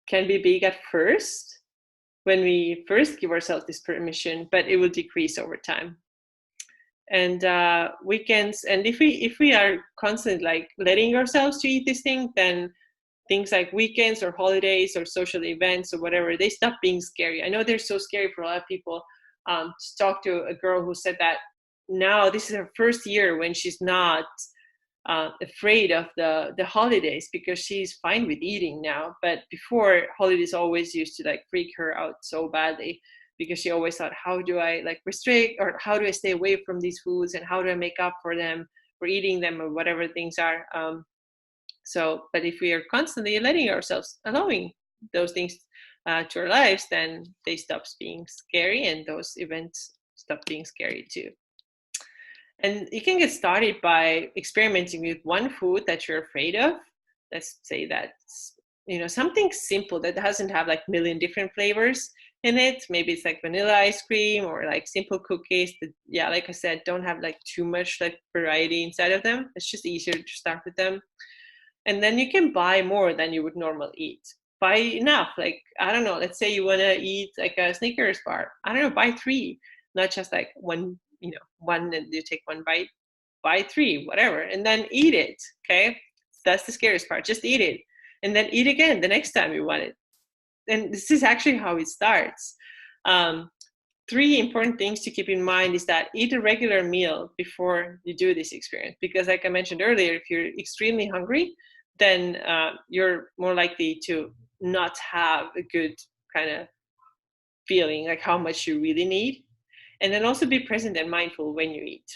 can be big at first when we first give ourselves this permission, but it will decrease over time. And weekends, and if we are constantly like letting ourselves to eat this thing, then things like weekends or holidays or social events or whatever, they stop being scary. I know they're so scary for a lot of people. To talk to a girl who said that now this is her first year when she's not afraid of the holidays because she's fine with eating now. But before, holidays always used to like freak her out so badly because she always thought, how do I like restrict, or how do I stay away from these foods, and how do I make up for them for eating them, or whatever things are. But if we are constantly letting ourselves, allowing those things to our lives, then they stop being scary, and those events stop being scary too. And you can get started by experimenting with one food that you're afraid of. Let's say that's, something simple that doesn't have like a million different flavors in it. Maybe it's like vanilla ice cream or like simple cookies that, yeah, like I said, don't have like too much like variety inside of them. It's just easier to start with them. And then you can buy more than you would normally eat. Buy enough, like, I don't know, let's say you want to eat like a Snickers bar. I don't know, buy 3, not just like one, one and you take one bite. Buy 3, whatever, and then eat it, okay? That's the scariest part. Just eat it. And then eat again the next time you want it. And this is actually how it starts. 3 important things to keep in mind is that eat a regular meal before you do this experience. Because like I mentioned earlier, if you're extremely hungry, then you're more likely to not have a good kind of feeling, like how much you really need. And then also be present and mindful when you eat.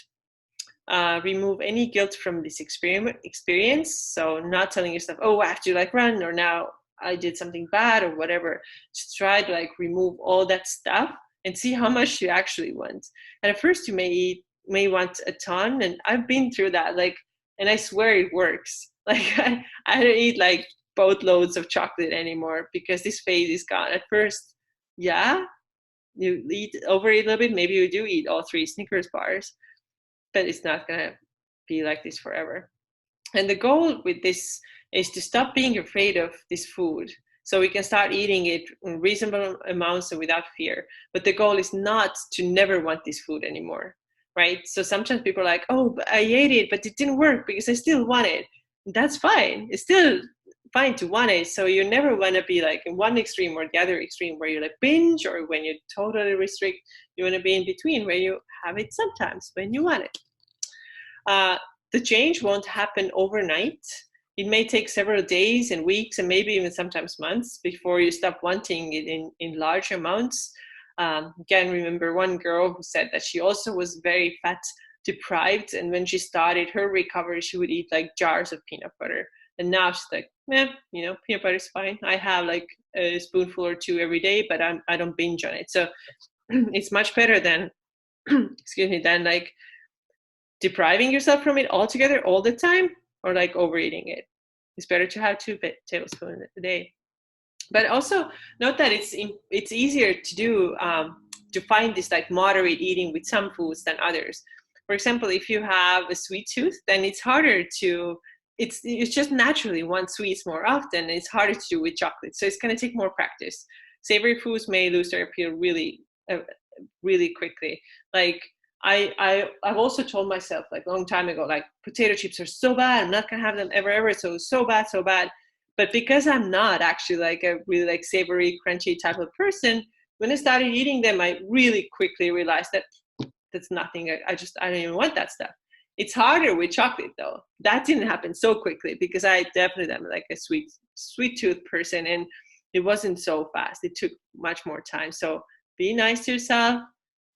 Remove any guilt from this experience. So not telling yourself, oh, I have to like run, or now I did something bad or whatever. Just try to like remove all that stuff and see how much you actually want. And at first you may want a ton, and I've been through that, like, and I swear it works. Like I don't eat like boatloads of chocolate anymore because this phase is gone. At first, yeah, you overeat a little bit, maybe you do eat all 3 Snickers bars, but it's not gonna be like this forever. And the goal with this is to stop being afraid of this food, so we can start eating it in reasonable amounts and without fear. But the goal is not to never want this food anymore, right? So sometimes people are like, oh, but I ate it, but it didn't work because I still want it. That's fine. It's still fine to want it. So you never want to be like in one extreme or the other extreme where you like binge, or when you totally restrict. You want to be in between where you have it sometimes when you want it. The change won't happen overnight. It may take several days and weeks and maybe even sometimes months before you stop wanting it in large amounts. Again, remember one girl who said that she also was very fat deprived, and when she started her recovery, she would eat like jars of peanut butter. And now she's like, peanut butter is fine. I have like a spoonful or 2 every day, but I don't binge on it. So it's much better than, than like depriving yourself from it altogether all the time, or like overeating it. It's better to have 2 tablespoons a day. But also note that it's easier to do to find this like moderate eating with some foods than others. For example, if you have a sweet tooth, then it's harder to, it's just naturally want sweets more often. And it's harder to do with chocolate, so it's going to take more practice. Savory foods may lose their appeal really quickly. Like I've also told myself like a long time ago, like potato chips are so bad, I'm not gonna have them ever. So bad. But because I'm not actually like a really like savory, crunchy type of person, when I started eating them, I really quickly realized that that's nothing. I don't even want that stuff. It's harder with chocolate though. That didn't happen so quickly because I definitely am like a sweet tooth person, and it wasn't so fast. It took much more time. So be nice to yourself.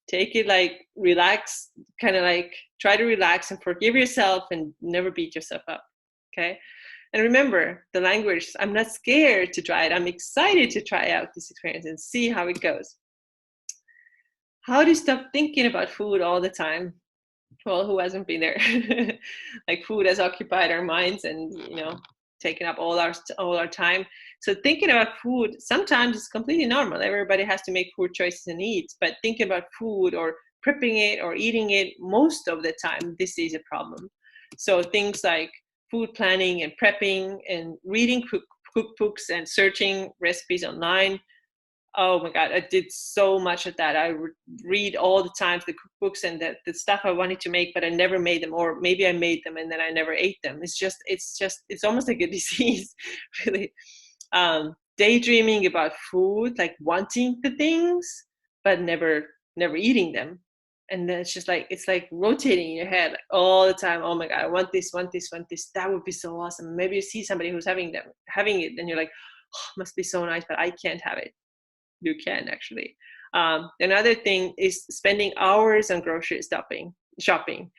Take it like relax, kind of like try to relax and forgive yourself and never beat yourself up. Okay. And remember the language, I'm not scared to try it. I'm excited to try out this experience and see how it goes. How to stop thinking about food all the time? Well, who hasn't been there? Like food has occupied our minds and, taken up all our time. So thinking about food sometimes is completely normal. Everybody has to make food choices and eat, but thinking about food or prepping it or eating it most of the time, this is a problem. So things like food planning and prepping and reading cookbooks and searching recipes online Oh my God, I did so much of that. I read all the times the cookbooks and the stuff I wanted to make, but I never made them, or maybe I made them and then I never ate them. It's almost like a disease, really. Daydreaming about food, like wanting the things, but never eating them. And then it's like rotating in your head like, all the time. Oh my God, I want this, want this, want this. That would be so awesome. Maybe you see somebody who's having it, and you're like, oh, must be so nice, but I can't have it. You can actually. Another thing is spending hours on grocery shopping.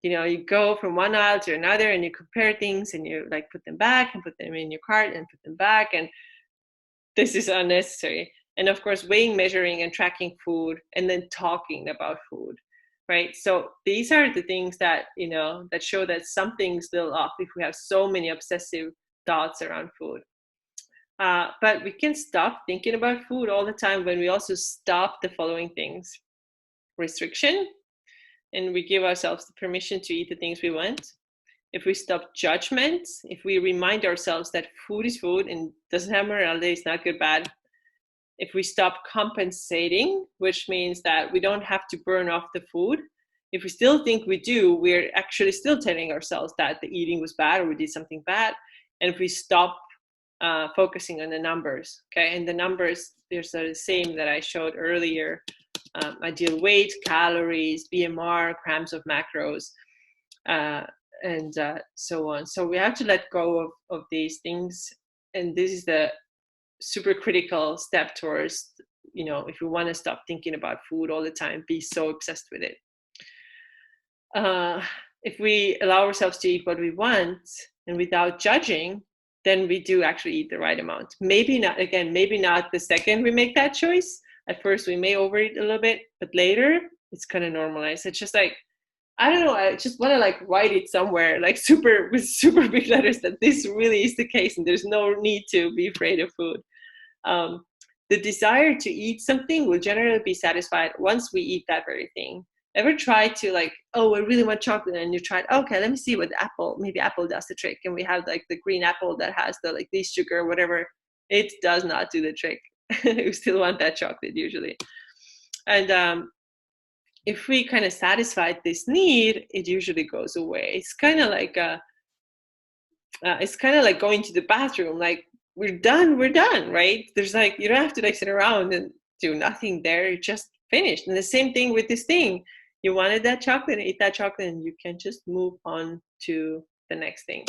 You go from one aisle to another and you compare things and you like put them back and put them in your cart and put them back. And this is unnecessary. And of course, weighing, measuring, and tracking food, and then talking about food, right? So these are the things that, that show that something's still off if we have so many obsessive thoughts around food. But we can stop thinking about food all the time when we also stop the following things: restriction, and we give ourselves the permission to eat the things we want. If we stop judgment, if we remind ourselves that food is food and doesn't have morality, it's not good, bad. If we stop compensating, which means that we don't have to burn off the food. If we still think we do, we're actually still telling ourselves that the eating was bad or we did something bad. And if we stop focusing on the numbers, okay? And the numbers, they're the same that I showed earlier. Ideal weight, calories, BMR, grams of macros, and so on. So we have to let go of these things. And this is the super critical step towards, if you want to stop thinking about food all the time, be so obsessed with it. If we allow ourselves to eat what we want and without judging, then we do actually eat the right amount. Maybe not the second we make that choice. At first we may overeat a little bit, but later it's kind of normalized. It's just like, I don't know, I just want to like write it somewhere, like with super big letters, that this really is the case and there's no need to be afraid of food. The desire to eat something will generally be satisfied once we eat that very thing. Ever try to like, oh, I really want chocolate, and you tried, okay, let me see what maybe apple does the trick, and we have like the green apple that has the like this sugar or whatever. It does not do the trick. You still want that chocolate usually. And if we kind of satisfied this need, it usually goes away. It's kind of like going to the bathroom. Like we're done, right? There's like, you don't have to like sit around and do nothing there. You're just finished. And the same thing with this thing. You wanted that chocolate, eat that chocolate, and you can just move on to the next thing.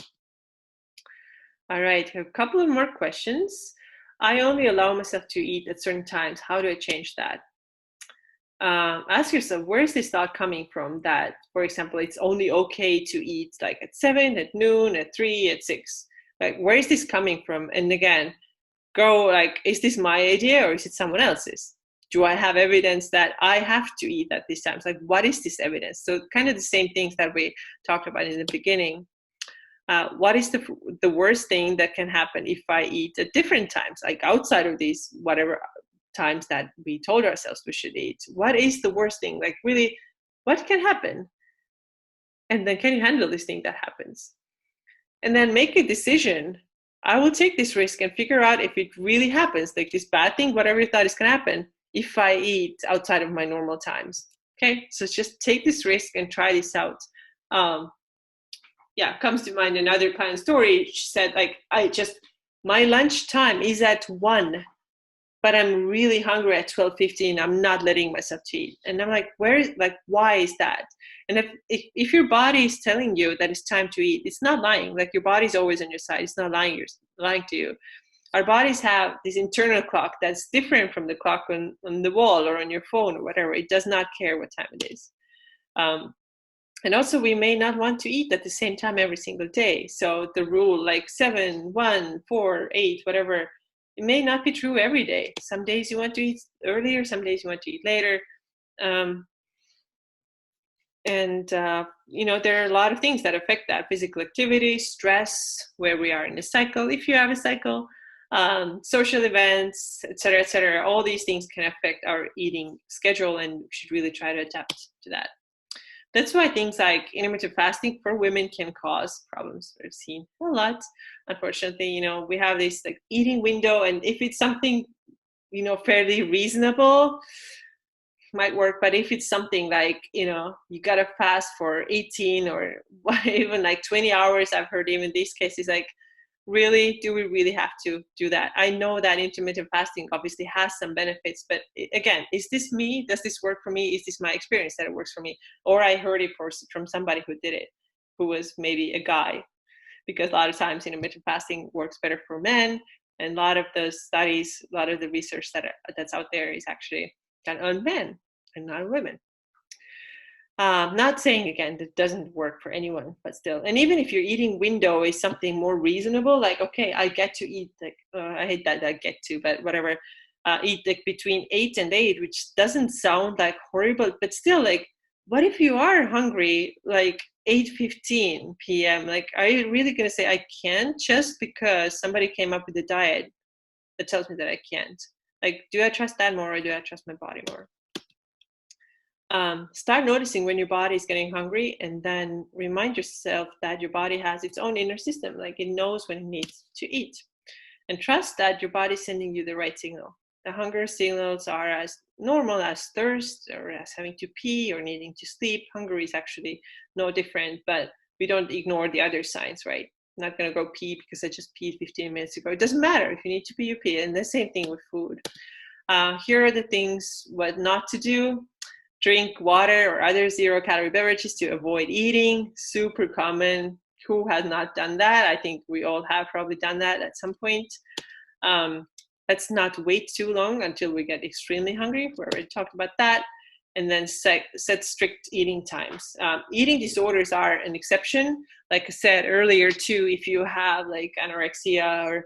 All right, a couple of more questions. I only allow myself to eat at certain times. How do I change that? Ask yourself, where is this thought coming from that, for example, it's only okay to eat like at 7, at noon, at 3, at 6? Like, where is this coming from? And again, go like, is this my idea or is it someone else's? Do I have evidence that I have to eat at these times? Like, what is this evidence? So kind of the same things that we talked about in the beginning. What is the worst thing that can happen if I eat at different times, like outside of these whatever times that we told ourselves we should eat? What is the worst thing? Like really, what can happen? And then can you handle this thing that happens? And then make a decision. I will take this risk and figure out if it really happens, like this bad thing, whatever you thought is going to happen, if I eat outside of my normal times. Okay, so just take this risk and try this out. Comes to mind another client story. She said, like, my lunch time is at 1, but I'm really hungry at 12:15. I'm not letting myself to eat. And I'm like, why is that? And if your body is telling you that it's time to eat, it's not lying. Like your body's always on your side. It's not lying to you. Our bodies have this internal clock that's different from the clock on the wall or on your phone or whatever. It does not care what time it is. And also we may not want to eat at the same time every single day. So the rule like 7, 1, 4, 8, whatever, it may not be true every day. Some days you want to eat earlier, some days you want to eat later. There are a lot of things that affect that: physical activity, stress, where we are in the cycle, if you have a cycle, social events, etc. All these things can affect our eating schedule, and we should really try to adapt to that. That's why things like intermittent fasting for women can cause problems. We've seen a lot, unfortunately. We have this like eating window, and if it's something fairly reasonable, might work. But if it's something like, you gotta fast for 18 or even like 20 hours, I've heard even these cases, like, really, do we really have to do that? I know that intermittent fasting obviously has some benefits, but again, is this me? Does this work for me? Is this my experience that it works for me? Or I heard it from somebody who did it, who was maybe a guy, because a lot of times intermittent fasting works better for men. And a lot of the studies, a lot of the research that's out there is actually done on men and not women. Not saying, again, that doesn't work for anyone, but still. And even if your eating window is something more reasonable, like, okay, I get to eat, like, I hate that I get to, but whatever, eat like between 8 and 8, which doesn't sound like horrible, but still, like, what if you are hungry like 8:15 p.m.? Like, are you really going to say I can't just because somebody came up with a diet that tells me that I can't? Like, do I trust that more, or do I trust my body more? Start noticing when your body is getting hungry, and then remind yourself that your body has its own inner system, like it knows when it needs to eat. And trust that your body is sending you the right signal. The hunger signals are as normal as thirst or as having to pee or needing to sleep. Hunger is actually no different, but we don't ignore the other signs, right? I'm not going to go pee because I just peed 15 minutes ago. It doesn't matter. If you need to pee, you pee. And the same thing with food. Here are the things what not to do. Drink water or other zero-calorie beverages to avoid eating. Super common. Who has not done that? I think we all have probably done that at some point. Let's not wait too long until we get extremely hungry. We already talked about that. And then set strict eating times. Eating disorders are an exception. Like I said earlier too, if you have like anorexia or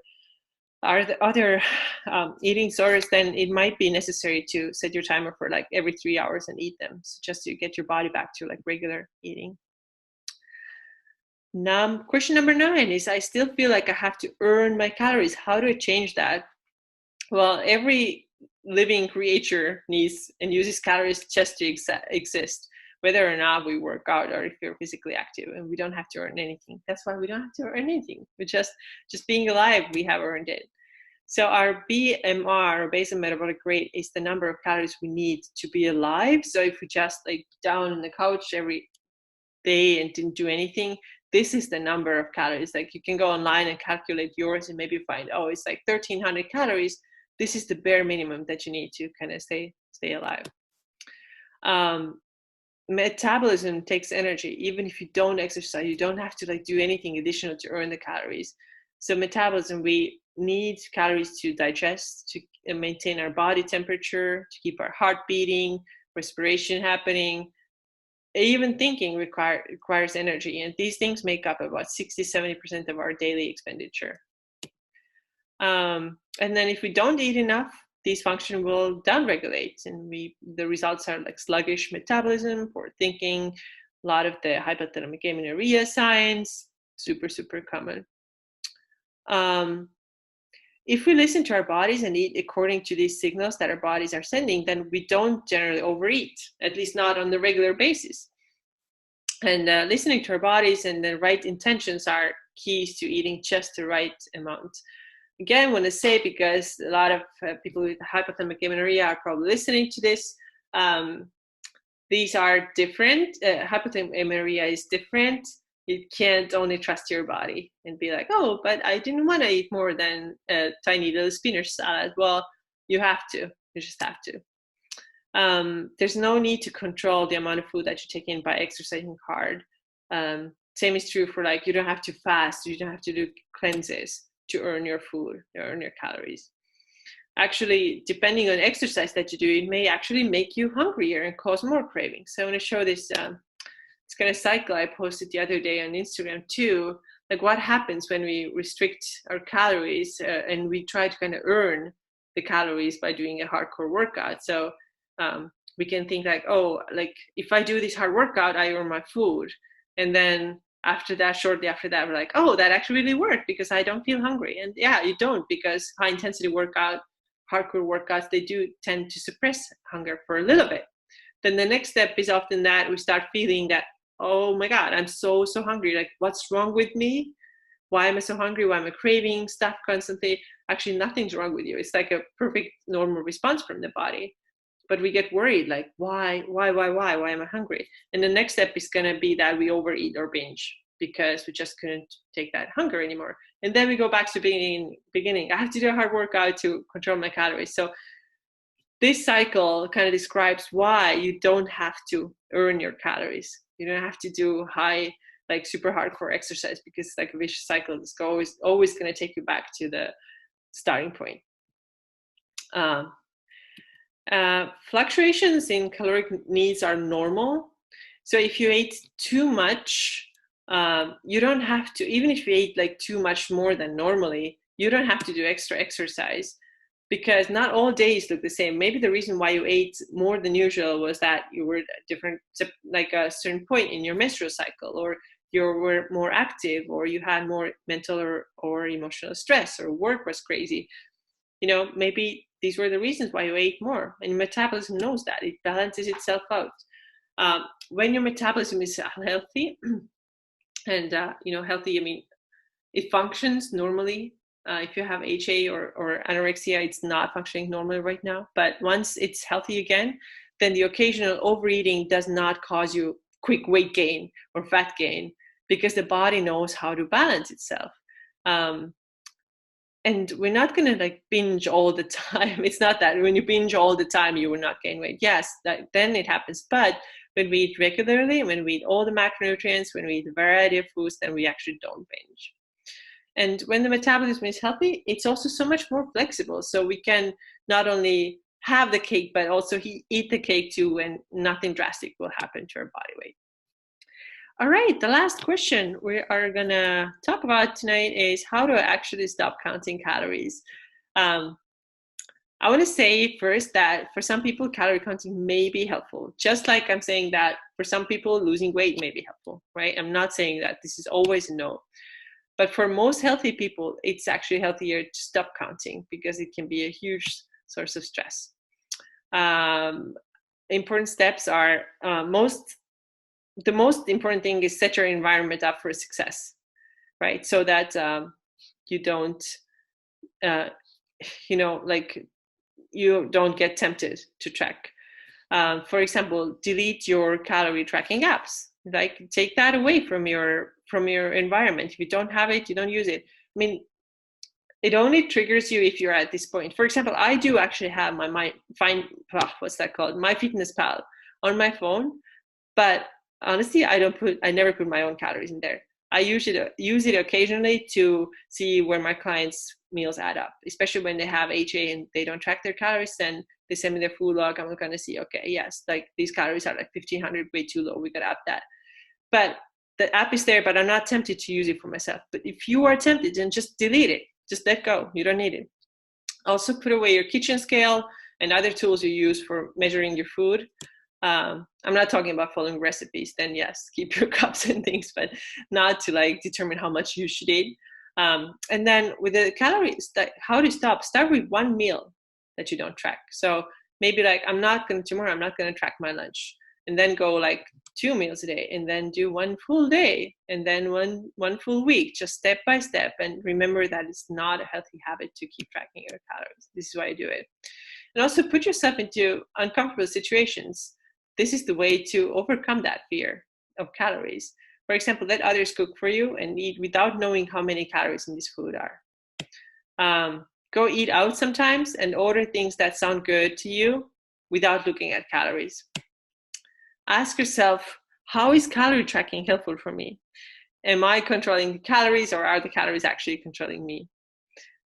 are the other eating disorders, then it might be necessary to set your timer for like every 3 hours and eat them, so just to get your body back to like regular eating. Question number 9 is, I still feel like I have to earn my calories. How do I change that? Well, every living creature needs and uses calories just to exist, whether or not we work out or if we're physically active, and we don't have to earn anything. That's why we don't have to earn anything. We just being alive, we have earned it. So our BMR, or basal metabolic rate, is the number of calories we need to be alive. So if we just like down on the couch every day and didn't do anything, this is the number of calories. Like, you can go online and calculate yours and maybe find, oh, it's like 1,300 calories. This is the bare minimum that you need to kind of stay alive. Metabolism takes energy. Even if you don't exercise, you don't have to like do anything additional to earn the calories. So metabolism, we need calories to digest, to maintain our body temperature, to keep our heart beating, respiration happening. Even thinking requires energy, and these things make up about 60-70% of our daily expenditure. And then if we don't eat enough, these functions will downregulate, and the results are like sluggish metabolism, poor thinking, a lot of the hypothalamic amenorrhea signs, super common. If we listen to our bodies and eat according to these signals that our bodies are sending, then we don't generally overeat, at least not on the regular basis. And listening to our bodies and the right intentions are keys to eating just the right amount. Again, I want to say, because a lot of people with hypothalamic amenorrhea are probably listening to this, these are different. Hypothalamic amenorrhea is different. You can't only trust your body and be like, oh, but I didn't want to eat more than a tiny little spinach salad. Well, you have to. You just have to. There's no need to control the amount of food that you take in by exercising hard. Same is true for, like, you don't have to fast. You don't have to do cleanses to earn your food, to earn your calories. Actually, depending on exercise that you do, it may actually make you hungrier and cause more cravings. So I want to show this. It's kind of cycle I posted the other day on Instagram too. Like, what happens when we restrict our calories and we try to kind of earn the calories by doing a hardcore workout. So we can think like, oh, like if I do this hard workout, I earn my food. And then after that, shortly after that, we're like, oh, that actually really worked because I don't feel hungry. And yeah, you don't, because high intensity hardcore workouts, they do tend to suppress hunger for a little bit. Then the next step is often that we start feeling that, oh my God, I'm so hungry. Like, what's wrong with me? Why am I so hungry? Why am I craving stuff constantly? actually nothing's wrong with you. It's like a perfect normal response from the body. But we get worried, like, why am I hungry? And the next step is going to be that we overeat or binge because we just couldn't take that hunger anymore. And then we go back to beginning. I have to do a hard workout to control my calories. So this cycle kind of describes why you don't have to earn your calories. You don't have to do high, like super hardcore exercise, because it's like a vicious cycle. It's always going to take you back to the starting point. Fluctuations in caloric needs are normal. So if you ate too much, you don't have to, even if you ate like too much more than normally, you don't have to do extra exercise, because not all days look the same. Maybe the reason why you ate more than usual was that you were different, like a certain point in your menstrual cycle, or you were more active, or you had more mental or emotional stress, or work was crazy. Maybe these were the reasons why you ate more, and your metabolism knows that. It balances itself out. When your metabolism is healthy, and healthy, I mean, it functions normally. If you have HA or anorexia, it's not functioning normally right now. But once it's healthy again, then the occasional overeating does not cause you quick weight gain or fat gain, because the body knows how to balance itself. And we're not going to like binge all the time. It's not that when you binge all the time, you will not gain weight. Yes, then it happens. But when we eat regularly, when we eat all the macronutrients, when we eat a variety of foods, then we actually don't binge. And when the metabolism is healthy, it's also so much more flexible. So we can not only have the cake, but also eat the cake too, and nothing drastic will happen to our body weight. All right, the last question we are gonna talk about tonight is how to actually stop counting calories. I want to say first that for some people, calorie counting may be helpful. Just like I'm saying that for some people, losing weight may be helpful, right? I'm not saying that this is always a no. But for most healthy people, it's actually healthier to stop counting, because it can be a huge source of stress. Important steps are the most important thing is set your environment up for success, right? So that you don't, you don't get tempted to track. For example, delete your calorie tracking apps. Like, take that away from your environment. If you don't have it, you don't use it. I mean, it only triggers you if you're at this point. For example, I do actually have what's that called? MyFitnessPal on my phone, but honestly, I never put my own calories in there. I usually use it occasionally to see where my clients' meals add up, especially when they have HA and they don't track their calories. Then they send me their food log. I'm going to see, okay, yes, like these calories are like 1,500, way too low. We got to up that. But the app is there, but I'm not tempted to use it for myself. But if you are tempted, then just delete it. Just let go. You don't need it. Also, put away your kitchen scale and other tools you use for measuring your food. I'm not talking about following recipes. Then yes, keep your cups and things, but not to like determine how much you should eat. And then with the calories, how to start with one meal that you don't track. So maybe like tomorrow I'm not going to track my lunch, and then go like 2 meals a day, and then do 1 full day, and then one full week, just step by step. And remember that it's not a healthy habit to keep tracking your calories. This is why I do it. And also put yourself into uncomfortable situations. This is the way to overcome that fear of calories. For example, let others cook for you and eat without knowing how many calories in this food are. Go eat out sometimes and order things that sound good to you without looking at calories. Ask yourself, how is calorie tracking helpful for me? Am I controlling the calories, or are the calories actually controlling me?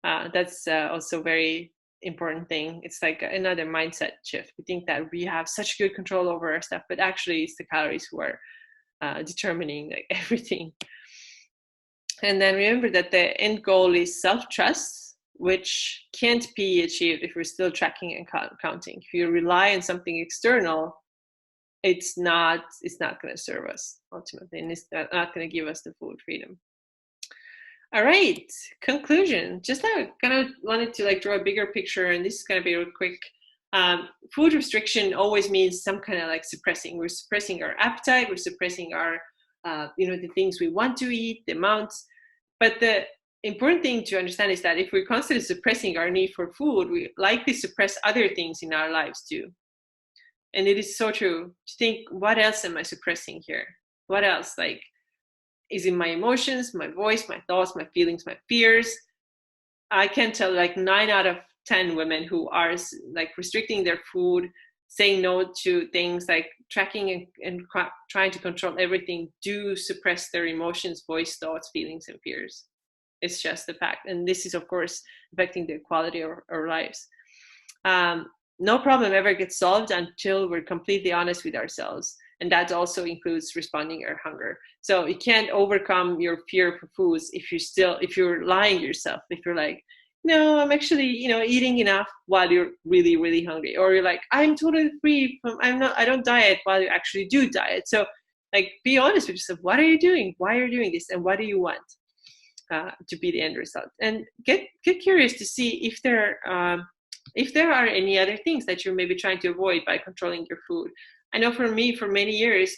That's also very important thing. It's like another mindset shift. We think that we have such good control over our stuff, but actually it's the calories who are determining like everything. And then remember that the end goal is self-trust, which can't be achieved if we're still tracking and counting. If you rely on something external, it's not going to serve us ultimately, and it's not going to give us the full freedom. All right, conclusion. Just I kind of wanted to like draw a bigger picture, and this is going to be real quick. Food restriction always means some kind of like suppressing. We're suppressing our appetite. We're suppressing our, the things we want to eat, the amounts. But the important thing to understand is that if we're constantly suppressing our need for food, we likely suppress other things in our lives too. And it is so true to think, what else am I suppressing here? What else? Like, is it my emotions, my voice, my thoughts, my feelings, my fears? I can tell like 9 out of 10 women who are like restricting their food, saying no to things like tracking and trying to control everything, do suppress their emotions, voice, thoughts, feelings, and fears. It's just a fact. And this is, of course, affecting the quality of our lives. No problem ever gets solved until we're completely honest with ourselves. And that also includes responding our hunger. So you can't overcome your fear for foods if you're lying to yourself, if you're like, no, I'm actually, eating enough while you're really, really hungry. Or you're like, I'm totally free from, I don't diet while you actually do diet. So like, be honest with yourself. What are you doing? Why are you doing this? And what do you want to be the end result? And get curious to see if there are any other things that you're maybe trying to avoid by controlling your food. I know for me, for many years,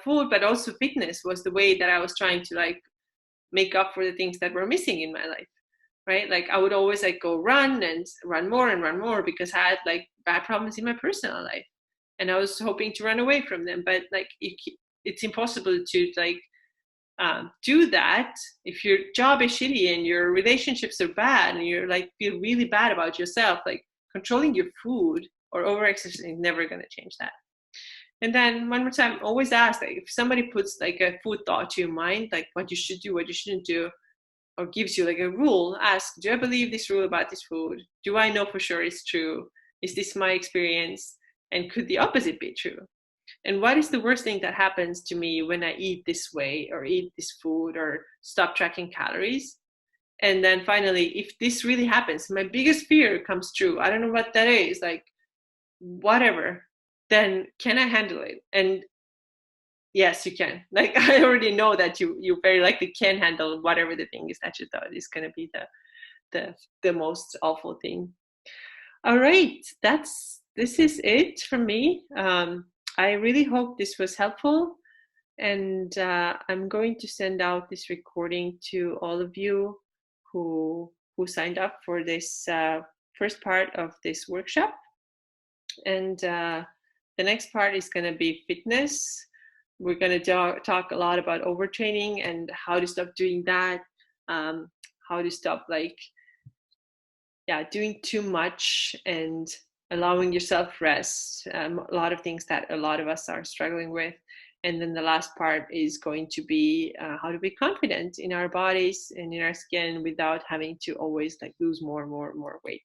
food, but also fitness was the way that I was trying to like make up for the things that were missing in my life, right? Like I would always like go run and run more because I had like bad problems in my personal life, and I was hoping to run away from them. But like it's impossible to like do that if your job is shitty and your relationships are bad and you're like feel really bad about yourself. Like controlling your food or over exercising is never going to change that. And then one more time, always ask, like, if somebody puts like a food thought to your mind, like what you should do, what you shouldn't do, or gives you like a rule, ask, do I believe this rule about this food? Do I know for sure it's true? Is this my experience? And could the opposite be true? And what is the worst thing that happens to me when I eat this way or eat this food or stop tracking calories? And then finally, if this really happens, my biggest fear comes true. I don't know what that is, like whatever, then can I handle it? And yes, you can. Like I already know that you very likely can handle whatever the thing is that you thought is going to be the most awful thing. All right, this is it from me. I really hope this was helpful, and I'm going to send out this recording to all of you who signed up for this first part of this workshop. And the next part is going to be fitness. We're going to talk a lot about overtraining and how to stop doing that, how to stop like doing too much and allowing yourself rest. A lot of things that a lot of us are struggling with. And then the last part is going to be how to be confident in our bodies and in our skin without having to always like lose more weight.